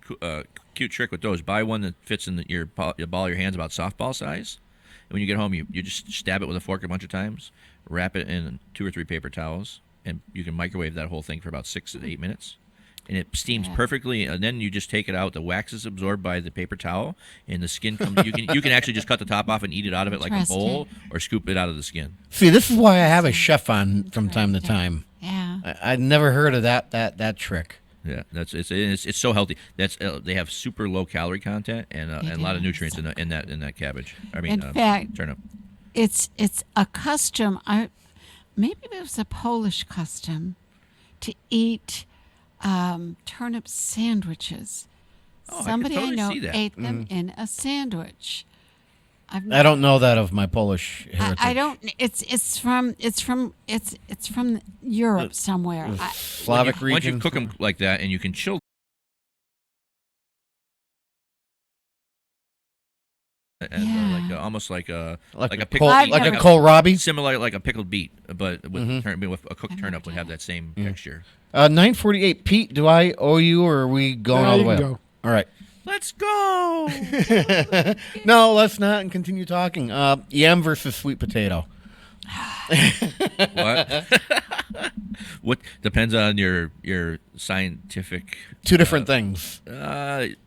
cute trick with those. Buy one that fits in your ball of your hands about softball size. And when you get home, you just stab it with a fork a bunch of times, wrap it in 2 or 3 paper towels, and you can microwave that whole thing for about 6 to 8 minutes. And it steams perfectly, and then you just take it out. The wax is absorbed by the paper towel, and the skin comes. You can actually just cut the top off and eat it out of it like a bowl, or scoop it out of the skin. See, this is why I have a chef on from time to time. Yeah, I'd never heard of that trick. Yeah, it's so healthy. That's they have super low calorie content and a lot of nutrients in that cabbage. I mean, in fact, turnip. It's a custom. Maybe it was a Polish custom to eat turnip sandwiches. Somebody totally I know see that. ate them in a sandwich. I don't know that of my Polish heritage. I don't. It's from Europe somewhere. Slavic region. Once you cook them like that, and you can chill almost like a Like pickled Col- beet. like a kohlrabi? Similar like a pickled beet, but with a cooked turnip would have that same texture. 9:48. Pete, do I owe you, or are we going all the you way? can up? go. All right. Let's go. No, let's not, and continue talking. Yam versus sweet potato. What? What depends on your scientific. Two different things.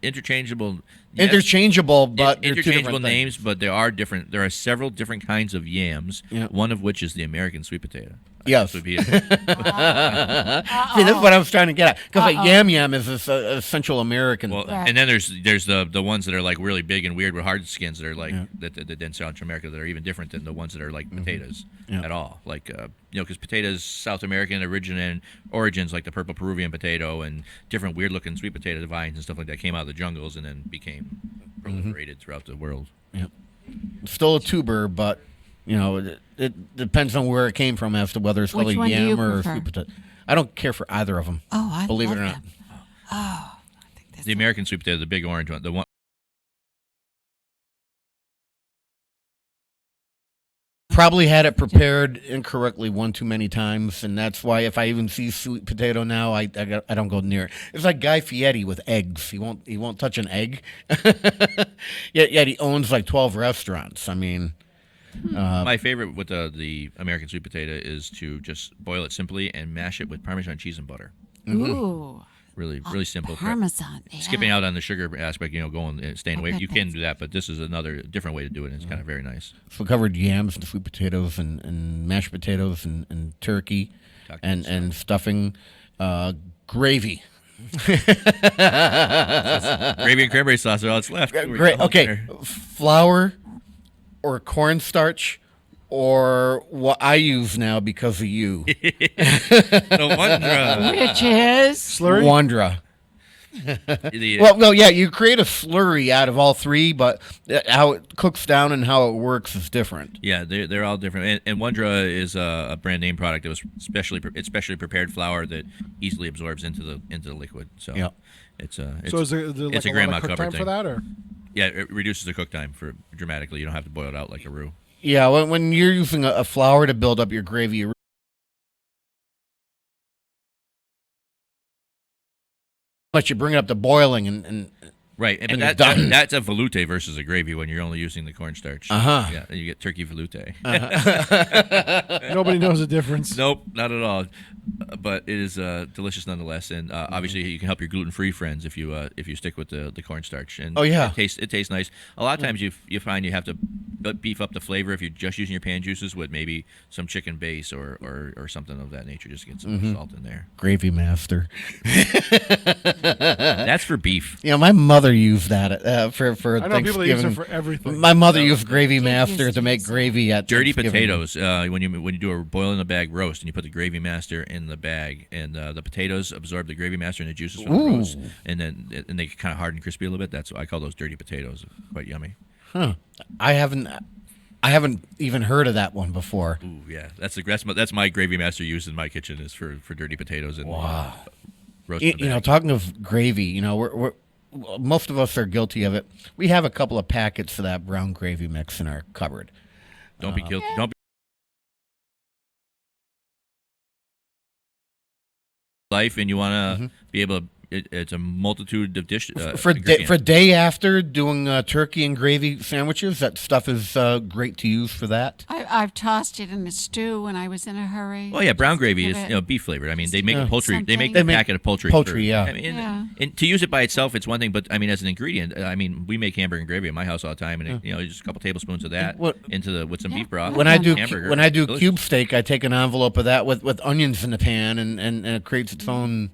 Interchangeable. Interchangeable, but they're two interchangeable different names, things. but they are different. There are several different kinds of yams. Yeah. One of which is the American sweet potato. Yes. Would be See, this is what I was trying to get at. Because like yam is a Central American. Well, thing. and then there's the ones that are like really big and weird with hard skins that are like that in Central America that are even different than the ones that are like potatoes at all. Like because potatoes South American origins like the purple Peruvian potato and different weird looking sweet potato vines and stuff like that came out of the jungles and then became proliferated throughout the world. Yep. Still a tuber, but it depends on where it came from as to whether it's Which really one do you yam or prefer? sweet potato. I don't care for either of them. Oh, I believe love it or not. them. Oh, The American sweet potato, the big orange one, the one. Probably had it prepared incorrectly one too many times, and that's why if I even see sweet potato now, I don't go near it. It's like Guy Fieri with eggs. He won't touch an egg. yet he owns like 12 restaurants. I mean, my favorite with the American sweet potato is to just boil it simply and mash it with Parmesan cheese and butter. Ooh. Really simple. Parmesan. Yeah. Skipping out on the sugar aspect, staying away. You can do that, but this is another different way to do it, and it's kind of very nice. So we covered yams and sweet potatoes and mashed potatoes and turkey and stuffing, gravy. Gravy and cranberry sauce are all that's left. Great. Okay, flour or cornstarch or what I use now because of you. The Wondra. Which is? Slurry? Wondra. Well, yeah, you create a slurry out of all three, but how it cooks down and how it works is different. Yeah, they're all different. And Wondra is a brand name product that was specially prepared flour that easily absorbs into the liquid. So yeah. It's so is there like it's a a lot grandma of cook cover time thing for that, or? Yeah, it reduces the cook time dramatically. You don't have to boil it out like a roux. Yeah, when you're using a flour to build up your gravy, but you bring it up to boiling and right, and but done. that's a veloute versus a gravy when you're only using the cornstarch. Yeah, you get turkey veloute. Nobody knows the difference. Nope, not at all. But it is delicious nonetheless, and obviously you can help your gluten-free friends if you stick with the cornstarch. And oh yeah, it tastes nice. A lot of times you find you have to beef up the flavor if you're just using your pan juices with maybe some chicken base or something of that nature. Just get some salt in there. Gravy Master. That's for beef. Yeah, my mother used that for I know people Thanksgiving. use it for everything. My mother used Gravy Master to make gravy at dirty Thanksgiving. potatoes. When you do a boil in the bag roast and you put the Gravy Master in the bag and the potatoes absorb the Gravy Master and the juices from the roast, and then they kind of hard and crispy a little bit. That's what I call those dirty potatoes. Quite yummy. Huh. I haven't even heard of that one before. Ooh, yeah. That's my Gravy Master used in my kitchen is for dirty potatoes and roast. Talking of gravy, we're most of us are guilty of it. We have a couple of packets of that brown gravy mix in our cupboard. Don't be guilty. Don't be life, and you want to be able to. It's a multitude of dishes. For day after doing turkey and gravy sandwiches, that stuff is great to use for that. I've tossed it in a stew when I was in a hurry. Well, yeah, brown gravy is beef flavored. I mean, they make poultry. They make the packet of poultry. Yeah. I mean, and to use it by itself, it's one thing, but I mean, as an ingredient, I mean, we make hamburger and gravy at my house all the time, and just a couple tablespoons of that with some beef broth. When I do delicious. cube steak, I take an envelope of that with onions in the pan, and it creates its own.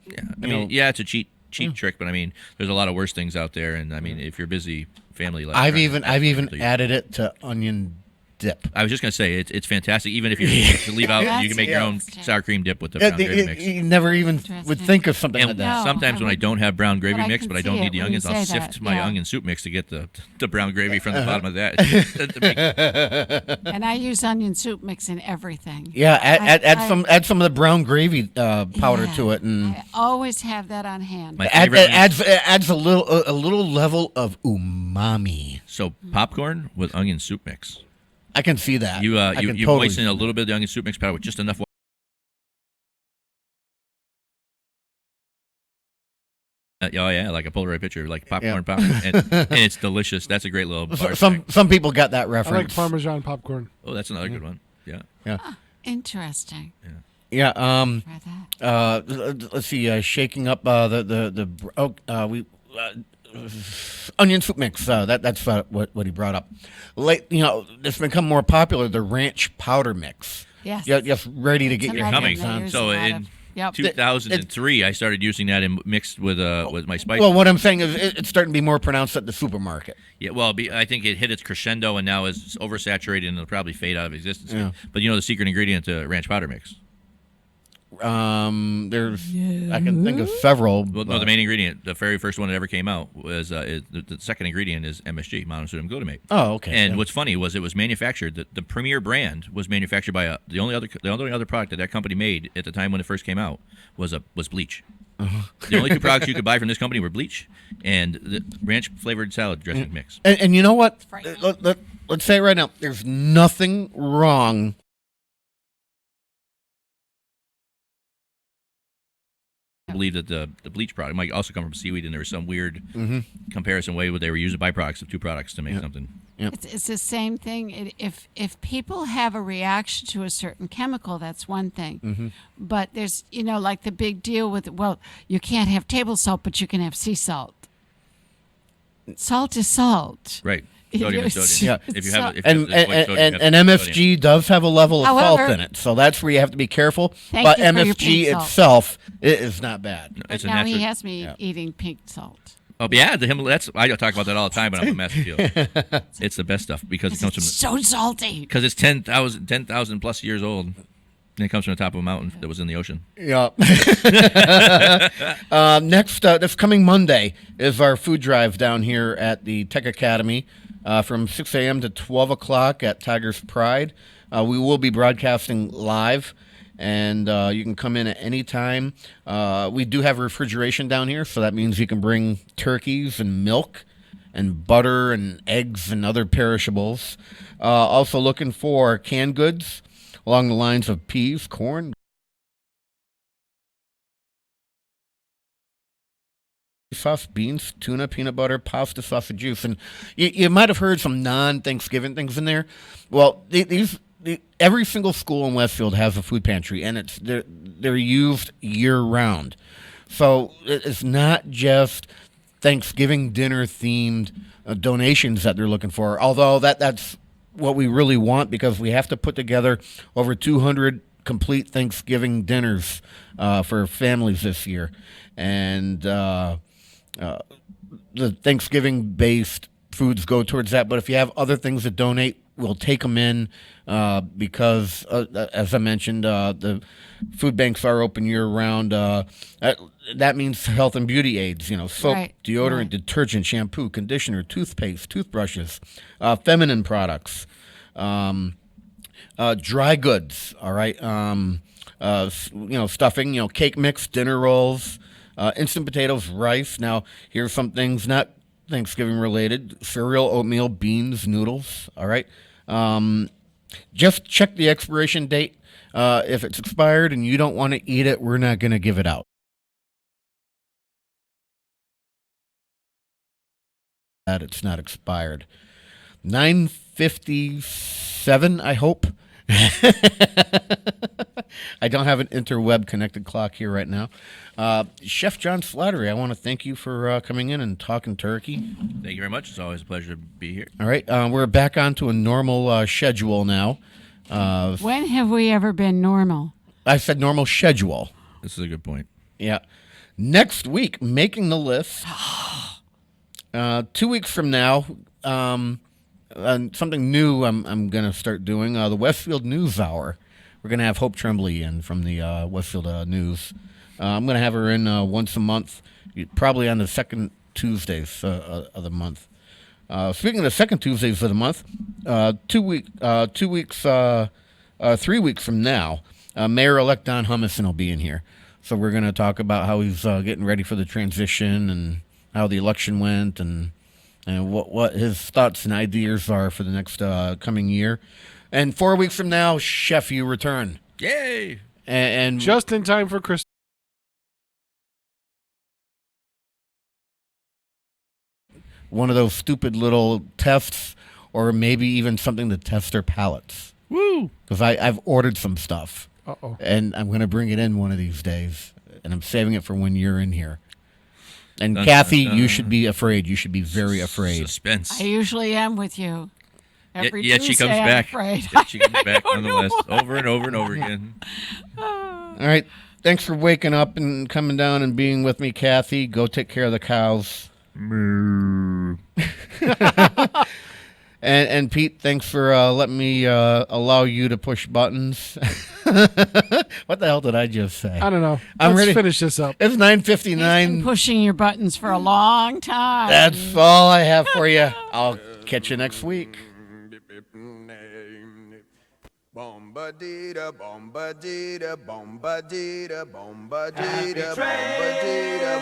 Yeah, it's a cheap trick, but I mean, there's a lot of worse things out there, and I mean, if you're busy family life, I've even added it to onion dip. I was just gonna say it's fantastic. Even if you leave out, you can make your own sour cream dip with the brown gravy mix. You never even would think of something like that. Sometimes when I don't have brown gravy mix, but I don't need the onions, I'll sift my Yeah. onion soup mix to get the brown gravy from the bottom of that. And I use onion soup mix in everything. Yeah, add some of the brown gravy powder to it, and I always have that on hand. My favorite adds a little level of umami. So popcorn with onion soup mix. I can see that. You I can you totally moisten a little bit of the onion soup mix powder with just enough water. Oh yeah, like a Polaroid picture, like popcorn, and it's delicious. That's a great little bar snack. Some people got that I reference. like Parmesan popcorn. Oh, that's another good one. Yeah. Interesting. Yeah. Let's see. Shaking up onion soup mix. That's what he brought up. It's become more popular. The ranch powder mix. Yes. Just ready to get your Coming. hands on. So in 2003, I started using that and mixed with my spice. Well, what I'm saying is it's starting to be more pronounced at the supermarket. Yeah, well, I think it hit its crescendo and now is oversaturated and it'll probably fade out of existence. Yeah. But the secret ingredient to ranch powder mix. There's I can think of several. Well, no, the main ingredient, the very first one that ever came out was the second ingredient is MSG, monosodium glutamate. Oh, okay. And what's funny was it was manufactured. The premier brand was manufactured by the only other product that company made at the time when it first came out was bleach. Uh-huh. The only two products you could buy from this company were bleach and the ranch flavored salad dressing mix. And you know what? Let's say it right now. There's nothing wrong. I believe that the bleach product might also come from seaweed, and there was some weird comparison way where they were using byproducts of two products to make something. Yep. It's the same thing. If people have a reaction to a certain chemical, that's one thing. But there's, like the big deal with, you can't have table salt, but you can have sea salt. Salt is salt. Right. Sodium is sodium. Yeah. If you have, And MSG does have a level of salt in it, so that's where you have to be careful. But you for your MSG pink salt. itself is not bad. It's a Now natural. he has me eating pink salt. Oh, but yeah, I talk about that all the time when I'm a master deal. It's the best stuff because it comes from So salty. because it's 10,000 plus years old. And it comes from the top of a mountain that was in the ocean. Yeah. Next, this coming Monday is our food drive down here at the Tech Academy from 6 a.m. to 12 o'clock at Tiger's Pride. We will be broadcasting live, and you can come in at any time. We do have refrigeration down here, so that means you can bring turkeys and milk and butter and eggs and other perishables. Also looking for canned goods along the lines of peas, corn, sauce, beans, tuna, peanut butter, pasta, sausage juice. And you might have heard some non-Thanksgiving things in there. Well, every single school in Westfield has a food pantry, and they're used year-round. So it's not just Thanksgiving dinner-themed donations that they're looking for, although that's what we really want, because we have to put together over 200 complete Thanksgiving dinners for families this year. And the Thanksgiving-based foods go towards that. But if you have other things to donate, we'll take them in because, as I mentioned, the food banks are open year-round. That means health and beauty aids, soap, deodorant, detergent, shampoo, conditioner, toothpaste, toothbrushes, feminine products, dry goods, all right, stuffing, cake mix, dinner rolls, instant potatoes, rice. Now, here's some things not Thanksgiving related: cereal, oatmeal, beans, noodles, all right. Just check the expiration date. If it's expired and you don't want to eat it, we're not going to give it out. That it's not expired. 9:57, I hope. I don't have an interweb connected clock here right now. Chef John Slattery, I want to thank you for coming in and talking turkey. Thank you very much. It's always a pleasure to be here. All right, we're back onto a normal schedule now. When have we ever been normal? I said normal schedule. This is a good point. Yeah. Next week, making the list. 2 weeks from now, something new I'm going to start doing, the Westfield News Hour. We're going to have Hope Tremblay in from the Westfield News. I'm going to have her in once a month, probably on the second Tuesdays of the month. Speaking of the second Tuesdays of the month, 3 weeks from now, Mayor-elect Don Humison will be in here. So we're going to talk about how he's getting ready for the transition and how the election went and and what his thoughts and ideas are for the next coming year. And 4 weeks from now, Chef, you return. Yay! And just in time for Christmas. One of those stupid little tests, or maybe even something to test their palates. Woo! Because I've ordered some stuff. Uh-oh. And I'm going to bring it in one of these days. And I'm saving it for when you're in here. And Kathy, you should be afraid. You should be very afraid. Suspense. I usually am with you. Every Yet she Tuesday, comes I'm back. afraid. Yet she comes back I don't know nonetheless, why. over and over and over again. All right. Thanks for waking up and coming down and being with me, Kathy. Go take care of the cows. Moo. And Pete, thanks for letting me allow you to push buttons. What the hell did I just say? I don't know. I'm Let's ready. finish this up. It's 9:59. Been pushing your buttons for a long time. That's all I have for you. I'll catch you next week. Bombadita, bombadita, bombadita, bombadita, bombadita, bombadita,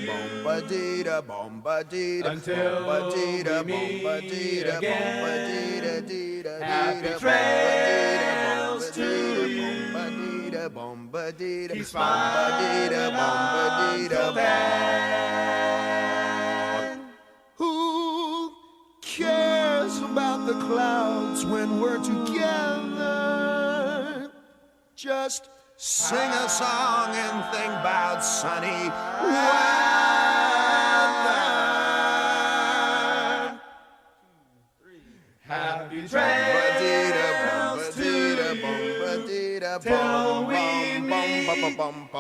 bombadita, bombadita, bombadita, bombadita, bombadita, happy trails to you. Bombadita, bombadita, bombadita, bombadita, bombadita. Who cares about the clouds when we're together? Just sing a song and think about sunny weather. Happy trails to you till we meet again.